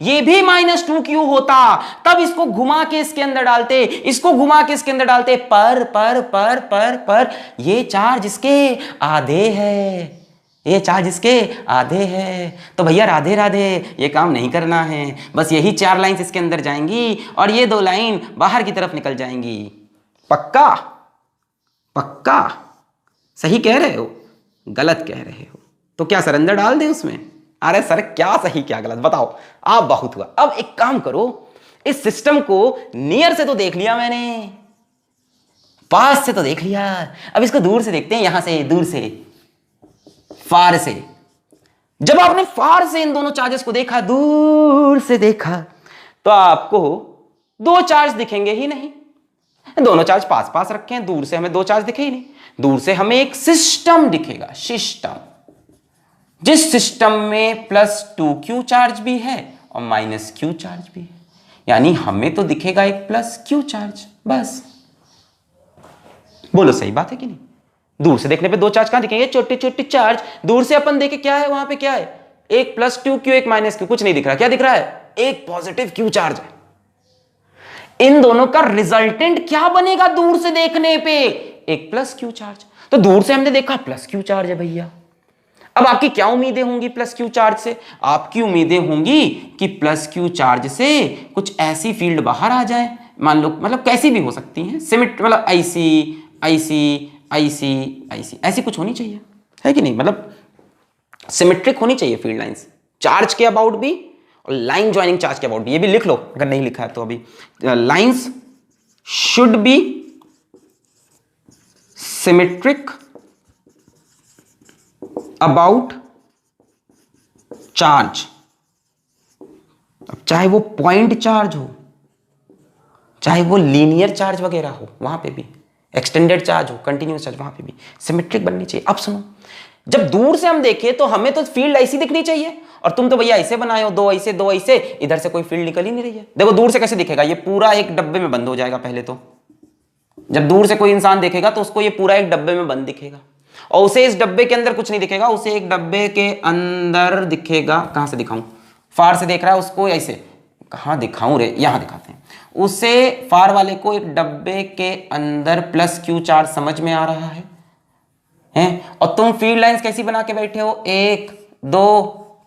ये भी -2q होता, तब इसको घुमा के इसके अंदर डालते, इसको घुमा के इसके अंदर डालते, पर ये चार्ज इसके आधे है, ये चार्ज इसके आधे है। तो भैया राधे राधे, ये काम नहीं करना है। बस यही 4 लाइंस इसके अंदर जाएंगी और ये 2 लाइन बाहर की तरफ निकल जाएंगी। पक्का? पक्का? सही कह रहे हो? गलत कह रहे हो? तो क्या सर अंदर डाल दें उसमें? अरे सर क्या सही क्या गलत बताओ, आप बहुत हुआ। अब एक काम करो, इस सिस्टम को नियर से तो देख लिया मैंने, पास से तो देख लिया, अब इसको दूर से देखते हैं। यहां से, दूर से, फार से। जब आपने फार से इन दोनों चार्जेस को देखा, दूर से देखा, तो आपको 2 चार्ज दिखेंगे ही नहीं। दोनों चार्ज पास पास रखे हैं, दूर से हमें 2 चार्ज दिखे ही नहीं। दूर से हमें एक सिस्टम दिखेगा, सिस्टम, जिस सिस्टम में +2q चार्ज भी है और -q चार्ज भी है। यानी हमें तो दिखेगा एक +q चार्ज, बस। बोलो सही बात है कि नहीं? दूर से देखने पे 2 चार्ज कहां दिखेंगे? छोटे छोटे चार्ज। दूर से अपन देखे क्या है वहां पे? क्या है? एक +2q, एक -q, कुछ नहीं दिख रहा। क्या दिख रहा है? एक पॉजिटिव q चार्ज है। इन दोनों का रिजल्टेंट क्या बनेगा दूर से देखने पे? एक +q चार्ज। तो दूर से हमने देखा +q चार्ज है भैया। अब आपकी क्या उम्मीदें होंगी +q चार्ज से? आपकी उम्मीदें होंगी कि +q चार्ज से कुछ ऐसी फील्ड बाहर आ जाए, मान लो, मतलब कैसी भी हो सकती हैं, सिमेट्रिक, मतलब ऐसी ऐसी कुछ होनी चाहिए, है कि नहीं? मतलब सिमेट्रिक होनी चाहिए फील्ड लाइंस, चार्ज के अबाउट भी और लाइन ज्वाइनिंग चार्ज के अबाउट भी। ये भी लिख लो अगर नहीं लिखा है तो अभी। Lines should be symmetric about charge. अब चाहे वो पॉइंट चार्ज हो, चाहे वो लीनियर चार्ज वगैरह हो, वहां पे भी एक्सटेंडेड चार्ज हो, कंटिन्यूअस चार्ज, वहां पे भी सिमेट्रिक बननी चाहिए। अब सुनो, जब दूर से हम देखें तो हमें तो फील्ड ऐसी दिखनी चाहिए, और तुम तो भैया ऐसे बनाए हो, 2 ऐसे 2 ऐसे, इधर से कोई फील्ड निकल ही नहीं रही है। देखो दूर से कैसे दिखेगा? ये पूरा एक डब्बे में बंद हो जाएगा पहले तो। जब दूर से कोई इंसान देखेगा तो उसको ये पूरा एक डब्बे में बंद दिखेगा, और उसे इस डब्बे के अंदर कुछ नहीं दिखेगा, उसे एक डब्बे के अंदर दिखेगा। कहां से दिखाऊं? फार से देख रहा है उसको, ऐसे कहां दिखाऊं रे? यहां दिखाते हैं। उसे फार वाले को एक डब्बे के अंदर +q चार्ज समझ में आ रहा है, हैं? और तुम फील्ड लाइंस कैसी बना के बैठे हो? 1 2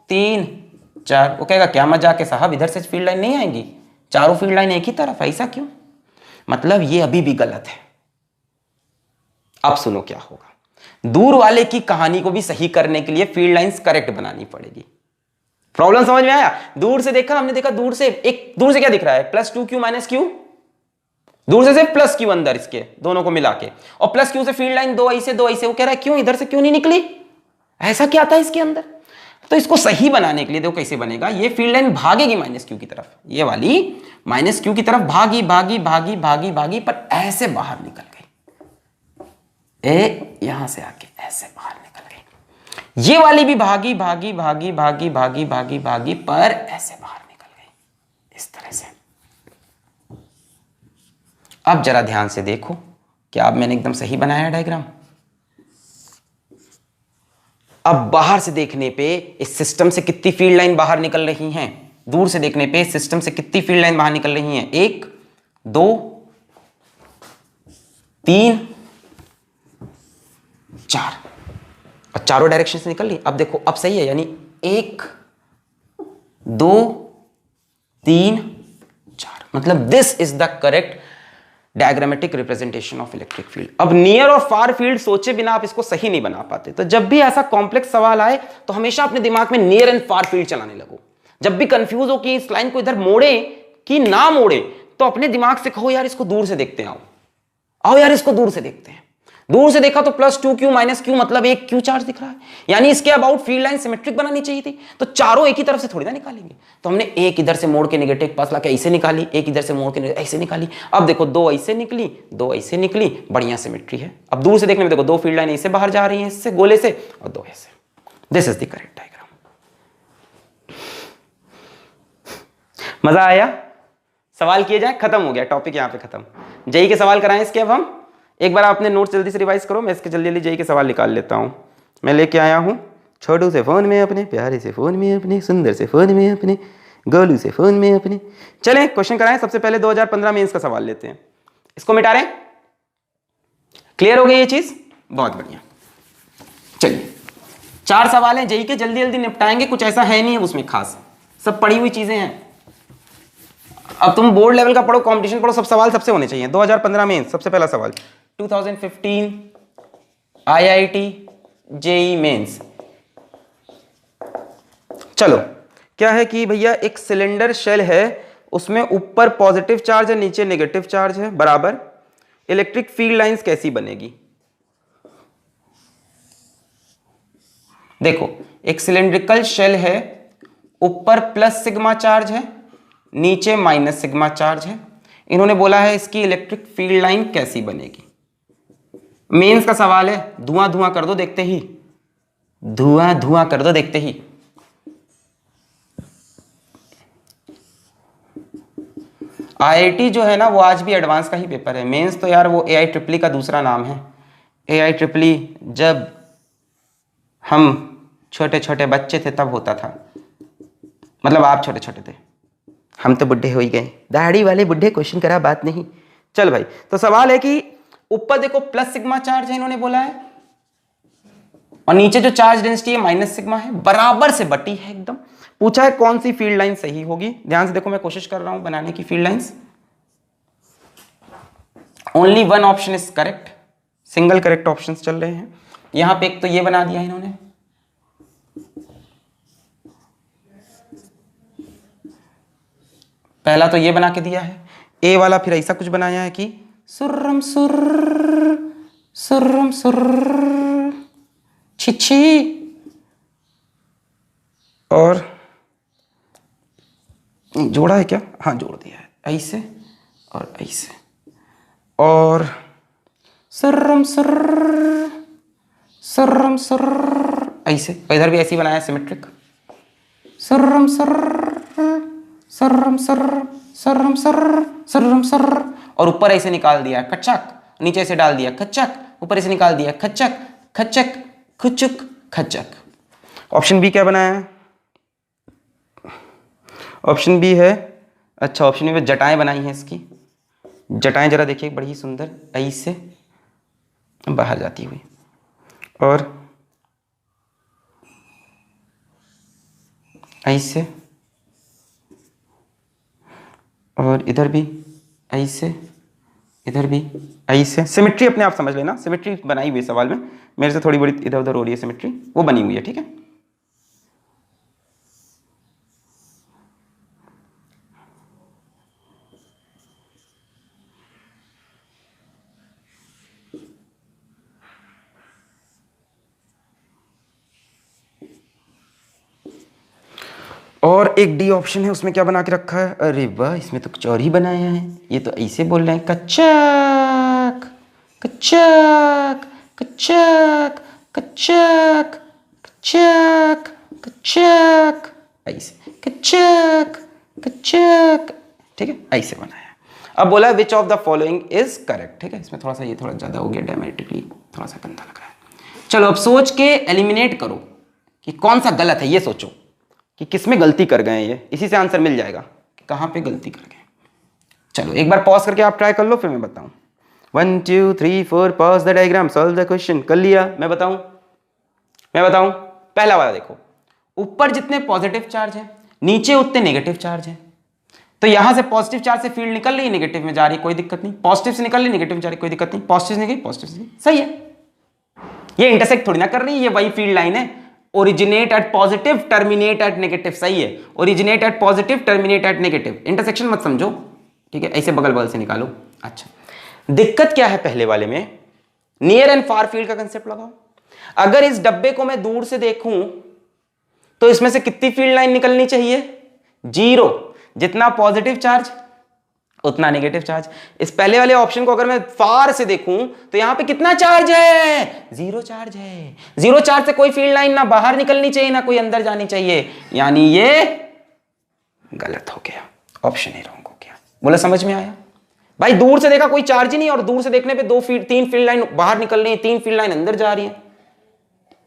3 4। वो कहेगा क्या मजाक है साहब, इधर से फील्ड लाइन नहीं आएंगी, चारों फील्ड लाइन एक ही तरफ, ऐसा क्यों? मतलब ये अभी भी गलत है। अब सुनो क्या होगा। दूर वाले की कहानी को भी सही करने के लिए फील्ड लाइंस करेक्ट बनानी पड़ेगी। प्रॉब्लम समझ में आया? दूर से देखा हमने, देखा दूर से, एक दूर से क्या दिख रहा है? +2q -q, दूर से सिर्फ प्लस क्यू अंदर इसके दोनों को मिला के, और प्लस क्यू से फील्ड लाइन दो ऐसे दो ऐसे। वो कह रहा है क्यों इधर से क्यों नहीं निकली, ऐसा क्या था इसके अंदर। तो इसको सही बनाने के लिए देखो कैसे बनेगा, ये फील्ड लाइन भागेगी माइनस क्यू की तरफ, ये वाली माइनस क्यू की तरफ भागी भागी भागी भागी भागी, पर ऐसे बाहर निकल गई, ए यहां से आके ऐसे बाहर निकल गई। ये वाली भी भागी भागी भागी भागी भागी भागी भागी, पर ऐसे बाहर निकल गई इस तरह से। अब जरा ध्यान से देखो, क्या अब मैंने एकदम सही बनाया डायग्राम। अब बाहर से देखने पे इस सिस्टम से कितनी फील्ड लाइन बाहर निकल रही हैं, दूर से देखने पे सिस्टम से कितनी फील्ड लाइन बाहर निकल रही हैं, 1 2 3 4, और चारों डायरेक्शन से निकल ली। अब देखो अब सही है, यानी 1 2 3 4, मतलब this is the correct diagrammatic representation of electric field. अब नियर और फार फील्ड सोचे बिना आप इसको सही नहीं बना पाते। तो जब भी ऐसा कॉम्प्लेक्स सवाल आए तो हमेशा अपने दिमाग में नियर एंड फार फील्ड चलाने लगो। जब भी कंफ्यूज हो कि इस लाइन को इधर मोड़े कि ना मोड़े, तो अपने दिमाग से कहो यार इसको दूर से देखते हैं, आओ यार इसको दूर से देखते हैं। दूर से देखा तो +2q -q, मतलब एक q चार्ज दिख रहा है, यानी इसके अबाउट फील्ड लाइन सिमेट्रिक बनानी चाहिए थी। तो चारों एक ही तरफ से थोड़ी ना निकालेंगे, तो हमने एक इधर से मोड़ के नेगेटिव के पास लाके ऐसे निकाली, एक इधर से मोड़ के ऐसे निकाली। अब देखो दो ऐसे निकली, दो ऐसे निकली, बढ़िया सिमेट्री है। अब दूर से देखने में देखो दो फील्ड लाइन ऐसे बाहर जा रही है इससे गोले से, और दो ऐसे। This is the correct diagram. मजा आया? सवाल किए जाए, खत्म हो गया टॉपिक यहां पे खत्म। जेई के सवाल कराएं इसके। अब हम एक बार आपने नोट्स जल्दी से रिवाइज करो, मैं इसके जल्दी जल्दी जेई के सवाल निकाल लेता हूं। मैं लेके आया हूं छोटू से फोन में अपने, प्यारे से फोन में अपने, सुंदर से फोन में अपने, गोलू से फोन में अपने। चलें क्वेश्चन कराएं। सबसे पहले 2015 मेंस का सवाल लेते हैं, इसको मिटा रहे। क्लियर हो गई ये चीज? बहुत बढ़िया। चलिए 4 सवाल हैं जेई के, जल्दी जल्दी निपटाएंगे, कुछ ऐसा है नहीं है उसमें खास, सब पढ़ी हुई चीजें हैं। अब तुम बोर्ड लेवल का पढ़ो, कंपटीशन पढ़ो, सब सवाल सबसे होने चाहिए। 2015 में सबसे पहला सवाल 2015 IIT जेई मेंस। चलो क्या है कि भैया एक सिलेंडर शेल है, उसमें ऊपर पॉजिटिव चार्ज है नीचे नेगेटिव चार्ज है बराबर। इलेक्ट्रिक फील्ड लाइंस कैसी बनेगी? देखो एक सिलेंड्रिकल शेल है, ऊपर प्लस सिग्मा चार्ज है नीचे माइनस सिग्मा चार्ज है। इन्होंने बोला है इसकी इलेक्ट्रिक फील्ड लाइन कैसी बनेगी। मेंस का सवाल है, धुआं धुआं कर दो देखते ही, धुआं धुआं कर दो देखते ही। IIT जो है ना वो आज भी एडवांस का ही पेपर है। मेंस तो यार वो AIEEE का दूसरा नाम है। AIEEE जब हम छोटे छोटे बच्चे थे तब होता था, मतलब आप छोटे छोटे थे, हम तो बुढ़े हो ही गए। दाढ़ी वाले बुढ़े क्वेश्चन करा बात नहीं। चल भाई, तो सवाल है कि ऊपर देखो प्लस सिग्मा चार्ज है इन्होंने बोला है, और नीचे जो चार्ज डेंसिटी है माइनस सिग्मा है, बराबर से बटी है एकदम। पूछा है कौन सी फील्ड लाइन सही होगी। ध्यान से देखो, मैं कोशिश कर रहा हूं बनाने की field lines. Only one option is correct, single correct option चल रहे हैं। यहां पे एक तो ये बना दिया इन्होंने, पहला तो ये बना के दिया है। ए वाला फिर ऐसा कुछ बनाया है कि सुर्रम सुर सुर्रम सुर छिछी, और जोड़ा है क्या? हाँ जोड़ दिया है, ऐसे और ऐसे, और सुर्रम सुर सुर्रम सुर ऐसे। इधर भी ऐसे ही बनाया सिमेट्रिक, सुर्रम सुर सर्रम सर्र सर्रम सर्र सर्रम सर्र, और ऊपर ऐसे निकाल दिया खच्चक, नीचे से डाल दिया खच्चक, ऊपर ऐसे निकाल दिया खच्चक खच्चक खुचुक खच्चक। ऑप्शन बी क्या बनाया है? ऑप्शन बी है, अच्छा ऑप्शन बी में जटाएं बनाई हैं इसकी। जटाएं जरा देखिए बड़ी ही सुंदर, ऐसे बाहर जाती हुई, और ऐसे, और इधर भी ऐसे, इधर भी ऐसे। सिमेट्री अपने आप समझ लेना, सिमेट्री बनाई हुई है सवाल में, मेरे से थोड़ी बड़ी इधर उधर हो रही है सिमेट्री, वो बनी हुई है, ठीक है। और एक डी ऑप्शन है, उसमें क्या बना के रखा है? अरे वाह, इसमें तो कुछ और ही बनाया है। ये तो ऐसे बोल रहे हैं, कच्चक कच्चक कच्चक कच्चक कच्चक कच्चक, ऐसे कच्चक कच्चक, ठीक है, ऐसे बनाया। अब बोला विच of the following is correct, ठीक है। इसमें थोड़ा सा ये थोड़ा ज्यादा हो गया, ड्रामेटिकली थोड़ा सा गंदा लग रहा है। चलो अब सोच के एलिमिनेट करो कि कौन सा गलत है, ये सोचो कि किसमें गलती कर गए ये, इसी से आंसर मिल जाएगा कि कहाँ पे गलती कर गए। चलो एक बार पॉज करके आप ट्राई कर लो, फिर मैं बताऊं। 1 2 3 4 pause the diagram, solve the question. कर लिया? मैं बताऊं? पहला वाला देखो, ऊपर जितने पॉजिटिव चार्ज है नीचे उतने नेगेटिव चार्ज है। तो यहां से पॉजिटिव चार्ज से फील्ड निकल रही है, नेगेटिव में जा रही है, कोई दिक्कत नहीं। पॉजिटिव से निकल रही है, नेगेटिव में जा रही है, कोई दिक्कत नहीं। पॉजिटिव से निकली, पॉजिटिव से सही है। ये इंटरसेक्ट थोड़ी ना कर रही है, ये वही फील्ड लाइन है। Originate at positive, terminate at negative, सही है। Originate at positive, terminate at negative, intersection मत समझो, ठीक है, ऐसे बगल बगल से निकालो। अच्छा, दिक्कत क्या है पहले वाले में? नियर एंड फार फील्ड का कंसेप्ट लगाओ। अगर इस डब्बे को मैं दूर से देखूं तो इसमें से कितनी फील्ड लाइन निकलनी चाहिए? 0। जितना पॉजिटिव चार्ज उतना नेगेटिव चार्ज। इस पहले वाले ऑप्शन को अगर मैं फार से देखूं तो यहां पे कितना चार्ज है? 0 चार्ज है। 0 चार्ज से कोई फील्ड लाइन ना बाहर निकलनी चाहिए ना कोई अंदर जानी चाहिए, यानी ये गलत हो गया, ऑप्शन ही रॉन्ग हो गया। बोला समझ में आया? भाई दूर से देखा कोई चार्ज ही नहीं, और दूर से देखने पे 3 फील्ड लाइन बाहर निकल रही है, 3 फील्ड लाइन अंदर जा रही है।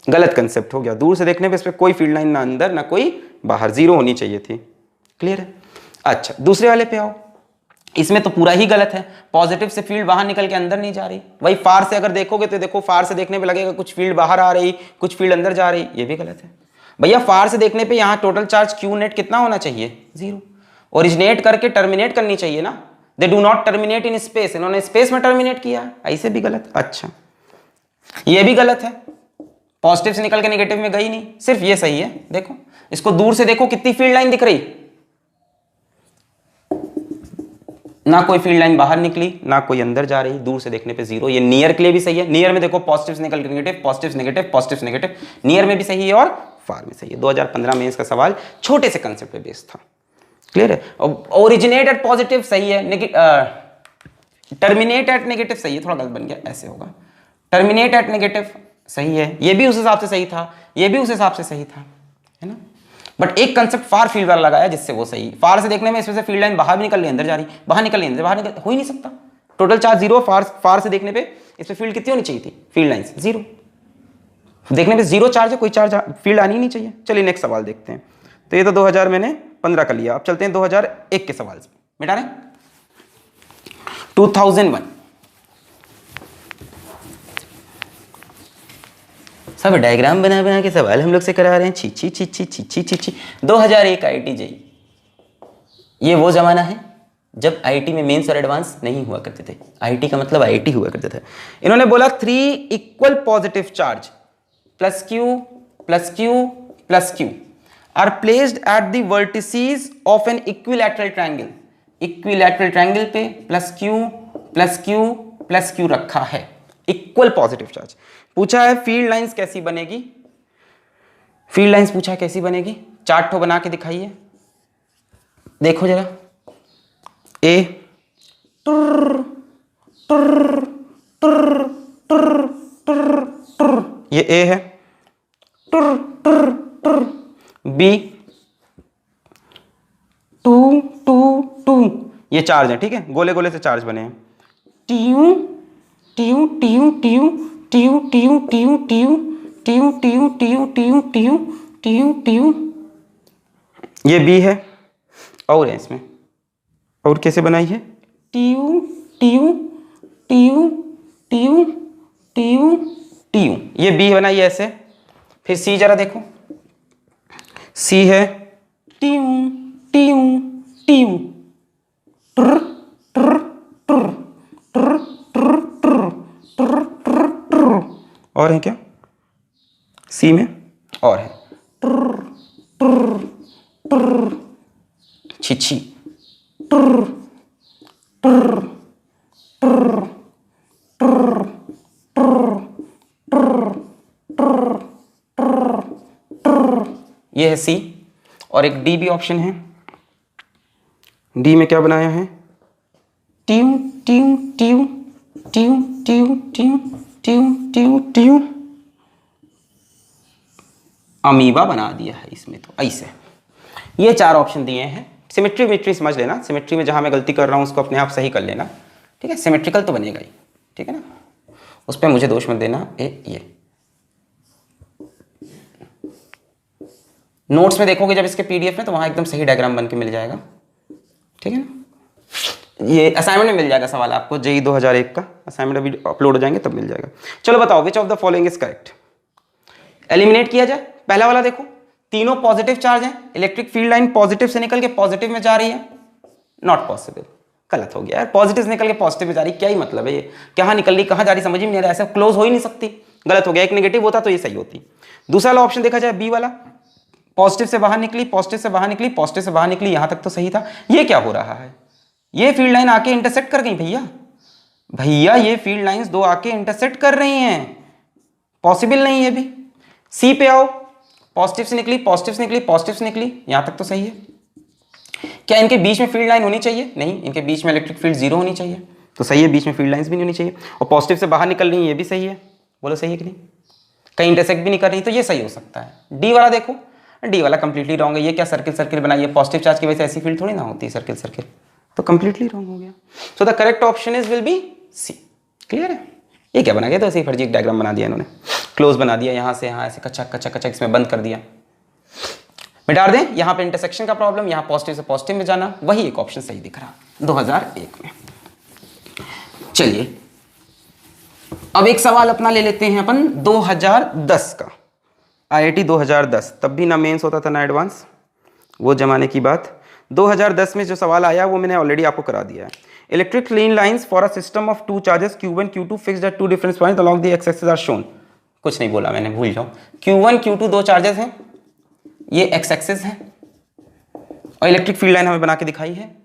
गलत कंसेप्ट हो गया। दूर से देखने पे इस पे कोई फील्ड लाइन ना अंदर ना कोई बाहर, 0 होनी चाहिए थी। क्लियर है? अच्छा, दूसरे वाले पे आओ। इसमें तो पूरा ही गलत है, पॉजिटिव से फील्ड बाहर निकल के अंदर नहीं जा रही। वही फार से अगर देखोगे तो देखो, फार से देखने पे लगेगा कुछ फील्ड बाहर आ रही, कुछ फील्ड अंदर जा रही, ये भी गलत है। भैया फार से देखने पे यहाँ टोटल चार्ज क्यू नेट कितना होना चाहिए? 0। ओरिजिनेट करके टर्मिनेट करनी चाहिए ना, they do not terminate in space, इन्होंने स्पेस में टर्मिनेट किया, ऐसे भी गलत। अच्छा, ये भी गलत है, पॉजिटिव से निकल के नेगेटिव में गई नहीं, सिर्फ ये सही है। देखो इसको दूर से देखो, कितनी फील्ड लाइन दिख रही? ना कोई फील्ड लाइन बाहर निकली ना कोई अंदर जा रही, दूर से देखने पे 0। ये नियर के लिए भी सही है। नियर में देखो पॉजिटिव से निकल के नेगेटिव, पॉजिटिव से नेगेटिव, पॉजिटिव से नेगेटिव, नियर में भी सही है और फार में सही है। 2015 में इसका सवाल छोटे से कंसेप्ट पे बेस्ड था। क्लियर है? ओरिजिनेट एट पॉजिटिव सही है, टर्मिनेट एट नेगेटिव सही है, थोड़ा गलत बन गया, ऐसे होगा। टर्मिनेट एट नेगेटिव सही है, ये भी उस हिसाब से सही था, ये भी उस हिसाब से सही था, है ना। बट एक कंसेप्ट फार फील्ड वाला लगाया जिससे वो सही। फार से देखने में इसमें से फील्ड लाइन बाहर भी निकल रही, अंदर जा रही, बाहर निकल रही, अंदर बाहर निकल, हो ही नहीं सकता। टोटल चार्ज 0, फार से देखने पे इसमें फील्ड कितनी होनी चाहिए थी? Field lines 0। देखने पे 0 चार्ज है, कोई चार्ज फील्ड आनी नहीं चाहिए। चलिए नेक्स्ट सवाल देखते हैं। तो ये तो 2015 का लिया, अब चलते हैं 2001 के सवाल से। मिटा रहे 2001, सब डायग्राम बना बना के सवाल हम लोग से करा रहे हैं। छी छी छी छी छी छी छी छी। 2001 आईटी जेई, ये वो जमाना है जब आईटी में मेंस और एडवांस नहीं हुआ करते थे। आईटी का मतलब आईटी हुआ करते थे। इन्होंने बोला 3 equal positive charge plus Q plus Q plus Q are placed at the vertices of an equilateral triangle. Equilateral triangle पे plus Q plus Q plus Q रखा है, इक्वल पॉजिटिव चार्ज। पूछा है फील्ड लाइंस कैसी बनेगी? Field lines पूछा है कैसी बनेगी? चार्ट तो बना के दिखाइए, देखो जरा। ए टुर टुर टुर टुर टुर टुर, ये ए है। टुर टुर टुर, बी 2 2 2, ये चार्ज है, ठीक है, गोले गोले से चार्ज बने हैं। ट्यू ट्यू ट्यू ट्यू ट्यू ट्यू ट्यू ट्यू ट्यू ट्यू ट्यू ट्यू ट्यू ट्यू ट्यू, ये बी है। और है इसमें, और कैसे बनाई है? ट्यू ट्यू ट्यू ट्यू ट्यू ट्यू, ये बी बनाई है ऐसे। फिर सी जरा देखो, सी है ट्यू ट्यू ट्यू ट्र ट्र ट्र ट्र ट्र ट्र ट्र ट्र ट्र, और है क्या सी में? और है ट्र ट्र ट्र छिछी ट्र ट्र ट्र ट्र ट्र ट्र ट्र ट्र ट्र, ये है सी। और एक डी भी ऑप्शन है। डी में क्या बनाया है, ट्यू ट्यू ट्यू ट्यू ट्यू ट्यू ट्यू ट्यू ट्यू, अमीबा बना दिया है इसमें। तो ऐसे ये 4 ऑप्शन दिए हैं। सिमेट्री समझ लेना, सिमेट्री में जहां मैं गलती कर रहा हूं उसको अपने आप सही कर लेना, ठीक है। सिमेट्रिकल तो बनेगा ही, ठीक है ना, उस पर मुझे दोष मत देना। ये नोट्स में देखोगे जब इसके पीडीएफ में, तो वहां एकदम सही डायग्राम बन के मिल जाएगा, ठीक है ना। ये असाइनमेंट में मिल जाएगा सवाल आपको, जेई 2001 का असाइनमेंट अभी अपलोड हो जाएंगे तब मिल जाएगा। चलो बताओ, विच of the following is correct. Eliminate किया जाए। पहला वाला देखो, तीनों पॉजिटिव चार्ज हैं, इलेक्ट्रिक फील्ड लाइन पॉजिटिव से निकल के पॉजिटिव में जा रही है, नॉट पॉसिबल, गलत हो गया यार। पॉजिटिव से निकल के पॉजिटिव में जा रही, क्या ही मतलब है ये, कहाँ निकल रही कहाँ जा रही समझ ही नहीं आ रहा, ऐसे क्लोज हो ही नहीं सकती, गलत हो गया। एक नेगेटिव होता तो ये सही होती। दूसरा वाला ऑप्शन देखा जाए, बी वाला, पॉजिटिव से बाहर निकली, पॉजिटिव से बाहर निकली, पॉजिटिव से बाहर निकली, यहां तक तो सही था। ये क्या हो रहा है, ये फील्ड लाइन आके इंटरसेक्ट कर गई भैया, ये फील्ड लाइंस दो आके इंटरसेक्ट कर रही हैं, पॉसिबल नहीं है भी। सी पे आओ, पॉजिटिव से निकली, पॉजिटिव से निकली, पॉजिटिव से निकली, यहां तक तो सही है। क्या इनके बीच में फील्ड लाइन होनी चाहिए? नहीं, इनके बीच में इलेक्ट्रिक फील्ड 0 होनी चाहिए, तो सही है, बीच में फील्ड लाइंस भी नहीं होनी चाहिए। और पॉजिटिव से बाहर निकल रही है, ये भी सही है, बोलो सही है कि नहीं, कहीं इंटरसेक्ट भी नहीं कर रही, तो ये सही हो सकता है। डी वाला देखो, डी वाला कंप्लीटली रॉन्ग है। ये क्या सर्किल सर्किल बनाइए, पॉजिटिव चार्ज की वजह से ऐसी फील्ड थोड़ी ना होती है सर्किल सर्किल, तो कंप्लीटली रॉन्ग हो गया। So the correct option is will be C. Clear है। ये क्या बना गया, तो ऐसे ही फर्जी डायग्राम बना दिया इन्होंने, क्लोज बना दिया, यहाँ से यहाँ ऐसे कच्चा कच्चा कच्चा इसमें बंद कर दिया। मिटा दें, यहाँ पे इंटरसेक्शन का प्रॉब्लम, यहाँ पॉजिटिव से पॉजिटिव में जाना, वही एक ऑप्शन सही दिख रहा 2001 में। चलिए अब एक सवाल अपना ले लेते हैं अपन 2010 का, IIT 2010, तब भी ना मेंस होता था ना एडवांस, वो जमाने की बात। 2010 में जो सवाल आया वो मैंने ऑलरेडी आपको करा दिया है। Electric clean lines for a system of 2 charges Q1 Q2 fixed at 2 different points along the X axis are shown. कुछ नहीं बोला मैंने, भूल जाओ। Q1 Q2 2 चार्जेस हैं, ये एक्स एक्सिस है, और इलेक्ट्रिक फील्ड लाइन हमें बना के दिखाई है।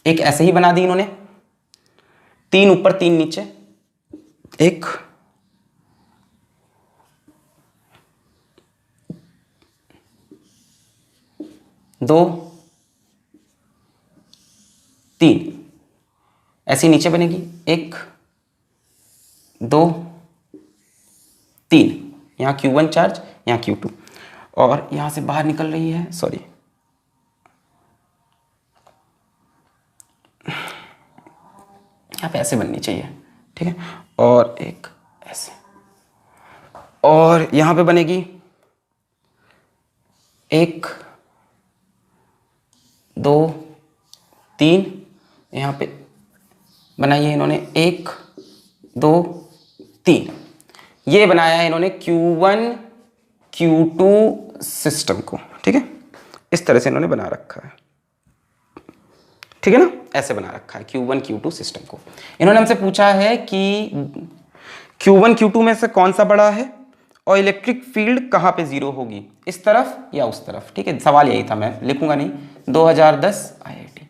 एक ऐसे ही बना दी इन्होंने, 3 ऊपर 3 नीचे, 1 2 3, ऐसी नीचे बनेगी, 1 2 3, यहां Q1 चार्ज, यहां Q2, और यहां से बाहर निकल रही है, सॉरी यहां पे ऐसे बननी चाहिए, ठीक है, और एक ऐसे, और यहां पे बनेगी 1 2 3, यहां पे बनाइए इन्होंने 1 2 3, ये बनाया है इन्होंने Q1 Q2 सिस्टम को, ठीक है, इस तरह से इन्होंने बना रखा है, ठीक है ना, ऐसे बना रखा है Q1 Q2 सिस्टम को। इन्होंने हमसे पूछा है कि Q1 Q2 में से कौन सा बड़ा है और इलेक्ट्रिक फील्ड कहां पे 0 होगी, इस तरफ या उस तरफ, ठीक है, सवाल यही था, मैं लिखूंगा नहीं, 2010 IIT।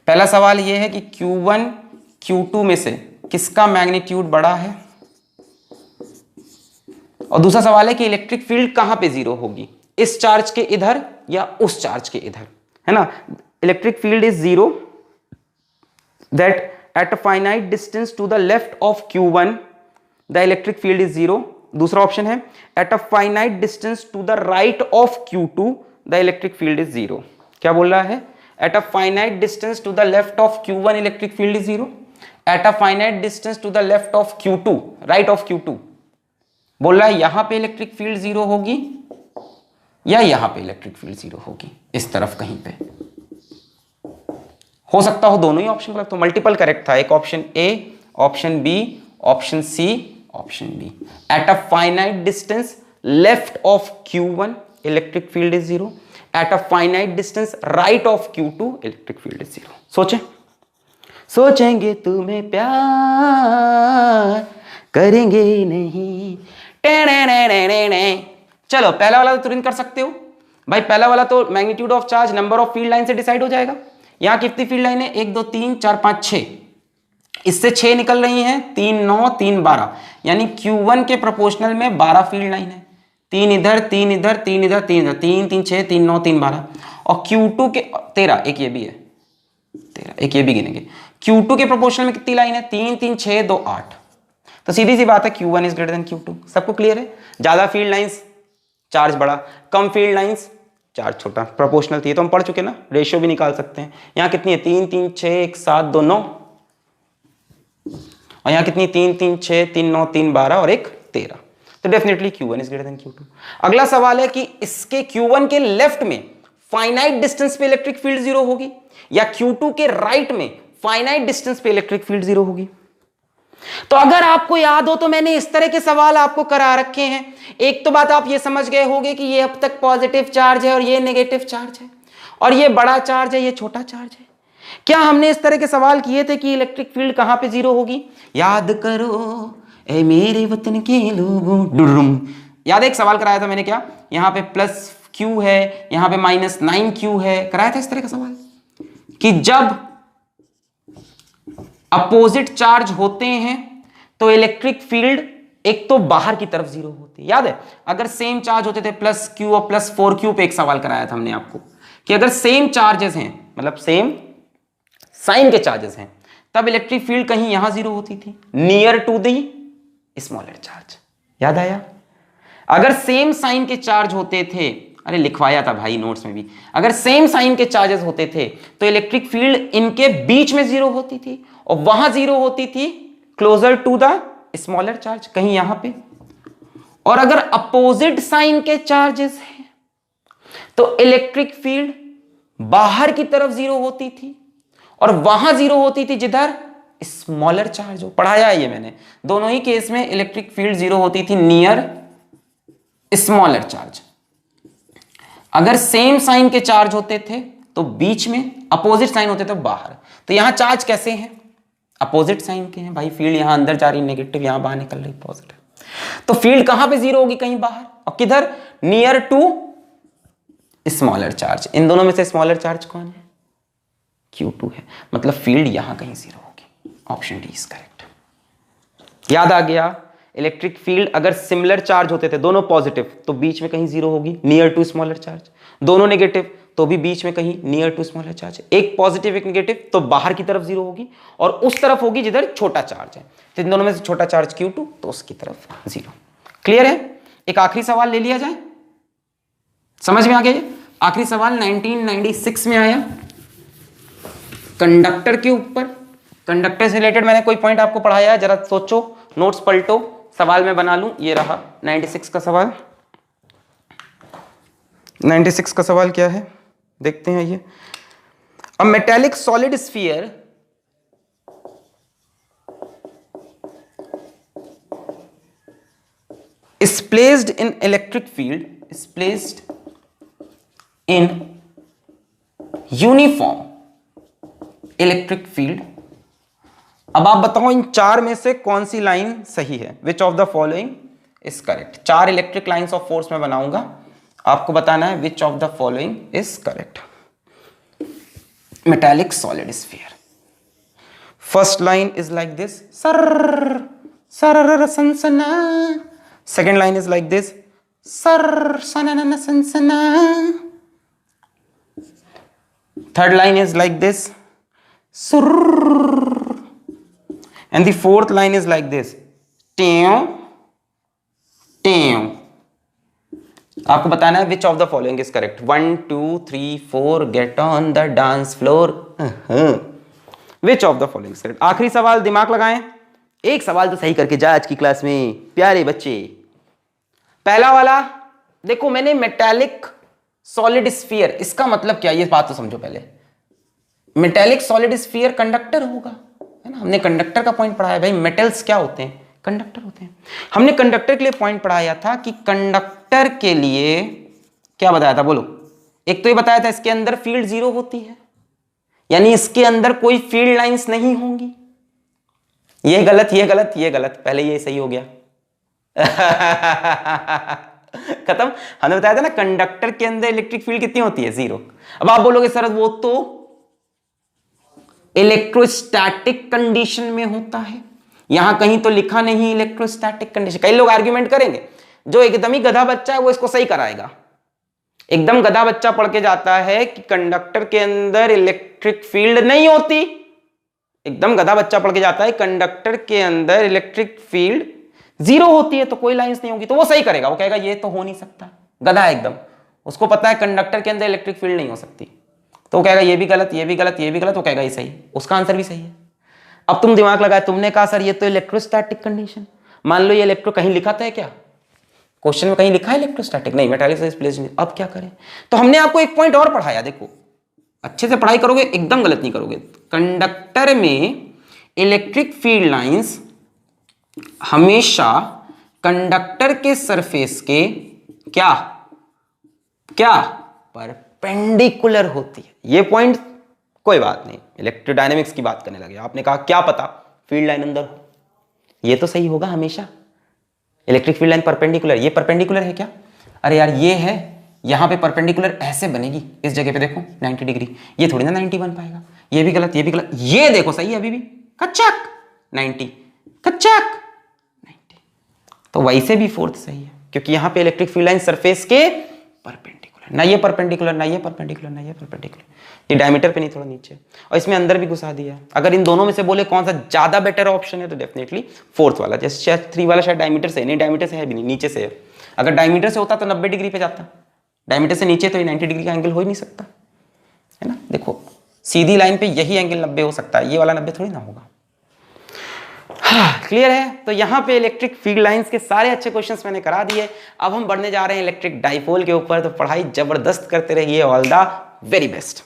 पहला सवाल ये है कि Q1 Q2 में से किसका मैग्नीट्यूड बड़ा है, और दूसरा सवाल है कि इलेक्ट्रिक फील्ड कहां पे 0 होगी, इस चार्ज के इधर या उस चार्ज के इधर, है ना। Electric field is 0 that at a finite distance to the left of Q1 the electric field is 0। दूसरा ऑप्शन है at a finite distance to the right of Q2 the electric field is 0। क्या बोल रहा है, at a finite distance to the left of Q1 electric field is 0, at a finite distance to the left of Q2 right of Q2, बोल रहा है यहां पे electric field 0 होगी या यहां पे इलेक्ट्रिक फील्ड 0 होगी, इस तरफ कहीं पे हो सकता हो, दोनों ही ऑप्शन गलत, तो मल्टीपल करेक्ट था, एक option A, option B, option C, option D. At a finite distance left of Q1 electric field is 0, at a finite distance right of Q2 electric field is 0। सोचें, सोचेंगे तुम्हें प्यार करेंगे नहीं, चलो पहला वाला तो तुरंत कर सकते हो भाई, पहला वाला तो magnitude of charge number of field line से डिसाइड हो जाएगा। यहां कितनी फील्ड लाइन है, 1 2 3 4 5 6, इससे 6 निकल रही हैं, 3 9 3 12, यानी Q1 के प्रोपोर्शनल में 12 फील्ड लाइन है, 3 इधर 3 इधर 3 इधर 3 इधर 3 3 6 3 9 3 12 और Q2 के 13, एक ये भी है 13, एक ये भी गिनेंगे। Q2 के प्रोपोर्शनल में कितनी लाइन है? 3 3 6 2 8। तो सीधी सी बात है Q1 is greater then Q2। सबको क्लियर है? ज्यादा फील्ड लाइंस चार्ज बड़ा, कम फील्ड लाइंस चार्ज छोटा, प्रोपोर्शनल थी तो हम पढ़ चुके ना, रेशियो भी निकाल सकते हैं। यहां कितनी है? 3 3 6 1 7 2 9 और यहां कितनी? 3 3 6 3 9 3 12 और एक 13। तो definitely Q1 is greater then Q2। अगला सवाल है कि इसके Q1 के लेफ्ट में फाइनाइट डिस्टेंस पे इलेक्ट्रिक फील्ड जीरो होगी या Q2 के राइट में फाइनाइट डिस्टेंस पे इलेक्ट्रिक फील्ड जीरो होगी। तो अगर आपको याद हो तो मैंने इस तरह के सवाल आपको करा रखे हैं। एक तो बात आप ये समझ गए होंगे कि ये अब तक पॉजिटिव चार्ज है और ये नेगेटिव चार्ज है, और ये बड़ा चार्ज है, ये छोटा चार्ज है। क्या हमने इस तरह के सवाल किए थे कि इलेक्ट्रिक फील्ड कहां पे जीरो होगी? याद करो ए मेरे वतन के लोगों, डुरुम। याद है एक सवाल कराया था मैंने, क्या यहां पे प्लस Q है, यहां पे -9Q है, कराया था इस तरह का सवाल कि जब अपोजिट चार्ज होते हैं तो इलेक्ट्रिक फील्ड एक तो बाहर की तरफ जीरो होती है। याद है? अगर सेम चार्ज होते थे +Q और +4Q पे एक सवाल कराया था हमने आपको कि अगर सेम चार्जेस हैं, मतलब सेम साइन के चार्जेस हैं, तब इलेक्ट्रिक फील्ड कहीं यहां जीरो होती थी, near to the smaller charge. याद आया? अगर सेम साइन के चार्ज होते थे, अरे लिखवाया था भाई नोट्स में भी, अगर सेम साइन के चार्जेस होते थे तो इलेक्ट्रिक फील्ड इनके बीच में जीरो होती थी और वहां जीरो होती थी closer to the smaller charge, कहीं यहां पे। और अगर अपोजिट साइन के चार्जेस हैं तो इलेक्ट्रिक फील्ड बाहर की तरफ जीरो होती थी और वहां जीरो होती थी जिधर स्मॉलर चार्ज हो। पढ़ाया है ये मैंने, दोनों ही केस में इलेक्ट्रिक फील्ड जीरो होती थी नियर स्मॉलर चार्ज। अगर सेम साइन के चार्ज होते थे तो बीच में, अपोजिट साइन होते थे बाहर। तो यहां चार्ज कैसे हैं? अपोजिट साइन के हैं भाई, फील्ड यहां अंदर जा रही नेगेटिव, यहां बाहर निकल रही पॉजिटिव। तो फील्ड कहां पे जीरो होगी? कहीं बाहर। और किधर? Near to smaller charge. इन दोनों में से स्मॉलर चार्ज कौन है? Q2 है, मतलब फील्ड यहां कहीं जीरो होगी। Option D is correct. याद आ गया? इलेक्ट्रिक फील्ड अगर सिमिलर चार्ज होते थे, दोनों पॉजिटिव, तो बीच में कहीं जीरो होगी, नियर टू स्मॉलर चार्ज। दोनों नेगेटिव तो भी बीच में कहीं नियर टू स्मॉलर चार्ज। एक पॉजिटिव एक नेगेटिव तो बाहर की तरफ जीरो होगी और उस तरफ होगी जिधर छोटा चार्ज है। तो इन दोनों में से छोटा चार्ज Q2 तो उसकी तरफ जीरो। क्लियर है? एक आखिरी सवाल ले लिया जाए, समझ में आ गया? आखिरी सवाल 1996 में आया कंडक्टर के ऊपर। कंडक्टर से रिलेटेड मैंने कोई पॉइंट आपको पढ़ाया है? जरा सोचो, नोट्स पलटो, सवाल मैं बना लूं। ये रहा 96 का सवाल। 96 का सवाल क्या है देखते हैं। ये a metallic solid sphere is placed in electric field, is placed in uniform electric field। अब आप बताओ इन चार में से कौन सी लाइन सही है? Which of the following is correct. चार इलेक्ट्रिक लाइंस ऑफ फोर्स में बनाऊंगा, आपको बताना है which of the following is correct. Metallic solid sphere, first line is like this, सर सर सनसना। Second line is like this, सर सनना सनसना। Third line is like this, सुर। And the fourth line is like this, टेव टेव। आपको बताना है which of the following is correct। 1 2 3 4 get on the dance floor। which of the following is correct। आखिरी सवाल, दिमाग लगाएं, एक सवाल तो सही करके जा आज की क्लास में प्यारे बच्चे। पहला वाला देखो, मैंने मेटालिक सॉलिड स्फीयर, इसका मतलब क्या, ये बात तो समझो पहले। मेटालिक सॉलिड स्फीयर कंडक्टर होगा, है ना? हमने कंडक्टर का पॉइंट पढ़ाया भाई। मेटल्स क्या होते हैं? कंडक्टर होते हैं। हमने कंडक्टर के लिए पॉइंट पढ़ाया था कि कंडक्टर के लिए क्या बताया था, बोलो। एक तो ये बताया था इसके अंदर फील्ड जीरो होती है, यानी इसके अंदर कोई फील्ड लाइंस नहीं होंगी। ये गलत, ये गलत, ये गलत, पहले ये सही हो गया। खत्म। हमने बताया था ना कंडक्टर के अंदर इलेक्ट्रिक फील्ड कितनी होती है? जीरो। अब आप बोलोगे सर वो तो इलेक्ट्रोस्टैटिक कंडीशन में होता है, यहां कहीं तो लिखा नहीं इलेक्ट्रोस्टैटिक कंडीशन। कई लोग आर्ग्यूमेंट करेंगे, जो एकदम ही गधा बच्चा है वो इसको सही कराएगा। एकदम गधा बच्चा पढ़ के जाता है कि कंडक्टर के अंदर इलेक्ट्रिक फील्ड नहीं होती। एकदम गधा बच्चा पढ़ के जाता है कंडक्टर के अंदर इलेक्ट्रिक फील्ड 0 होती है, तो कोई लाइंस नहीं होगी, तो वो सही करेगा। वो कहेगा ये तो हो नहीं सकता, गधा है एकदम, उसको पता है कंडक्टर के अंदर इलेक्ट्रिक फील्ड नहीं हो सकती, तो वो कहेगा ये भी गलत, ये भी गलत, ये भी गलत, वो कहेगा ये सही, उसका आंसर भी सही है। अब तुम दिमाग लगाए, तुमने कहा सर ये तो इलेक्ट्रोस्टैटिक कंडीशन, मान लो ये इलेक्ट्रो कहीं लिखा था क्या, क्वेश्चन में कहीं लिखा है इलेक्ट्रोस्टैटिक, नहीं, मेटालिक डिस्प्लेसमेंट। अब क्या करें, तो हमने आपको एक पॉइंट और पढ़ाया, देखो अच्छे से पढ़ाई करोगे एकदम गलत नहीं करोगे। कंडक्टर में इलेक्ट्रिक फील्ड लाइंस हमेशा कंडक्टर के सरफेस के क्या क्या परपेंडिकुलर होती है। ये पॉइंट कोई बात नहीं, इलेक्ट्रोडायनेमिक्स की बात करने लगे, आपने कहा क्या पता फील्ड लाइन अंदर हो, ये तो सही होगा हमेशा, इलेक्ट्रिक फील्ड लाइन परपेंडिकुलर, ये परपेंडिकुलर है क्या, अरे यार ये है, यहां पे परपेंडिकुलर ऐसे बनेगी, इस जगह पे देखो 90 डिग्री, ये थोड़ी ना 90 बन पाएगा, ये भी गलत, ये भी गलत, ये देखो सही है अभी भी, कच्चक 90, कच्चक 90, तो वैसे भी फोर्थ सही है, क्योंकि यहां पे इलेक्ट्रिक फील्ड लाइन सरफेस के परपेंडिकुलर, ना ये परपेंडिकुलर, ना ये परपेंडिकुलर, ना ये परपेंडिकुलर, ये डायमीटर पे नहीं, थोड़ा नीचे, और इसमें अंदर भी घुसा दिया। अगर इन दोनों में से बोले कौन सा ज्यादा बेटर ऑप्शन है, तो डेफिनेटली फोर्थ वाला, जैसे 3 वाला शायद डायमीटर से नहीं, डायमीटर से है भी नहीं, नीचे से है। अगर डायमीटर से होता तो 90 डिग्री पे जाता, डायमीटर से नीचे तो ये 90 डिग्री का एंगल हो ही नहीं सकता, है ना। देखो सीधी लाइन पे यही एंगल 90 हो सकता है, ये वाला 90 थोड़ी ना होगा। हाँ, क्लियर है। तो यहाँ पे इलेक्ट्रिक फील्ड लाइंस के सारे अच्छे क्वेश्चंस मैंने करा दिए। अब हम बढ़ने जा रहे हैं इलेक्ट्रिक डाइपोल के ऊपर, तो पढ़ाई जबरदस्त करते रहिए। All the very best.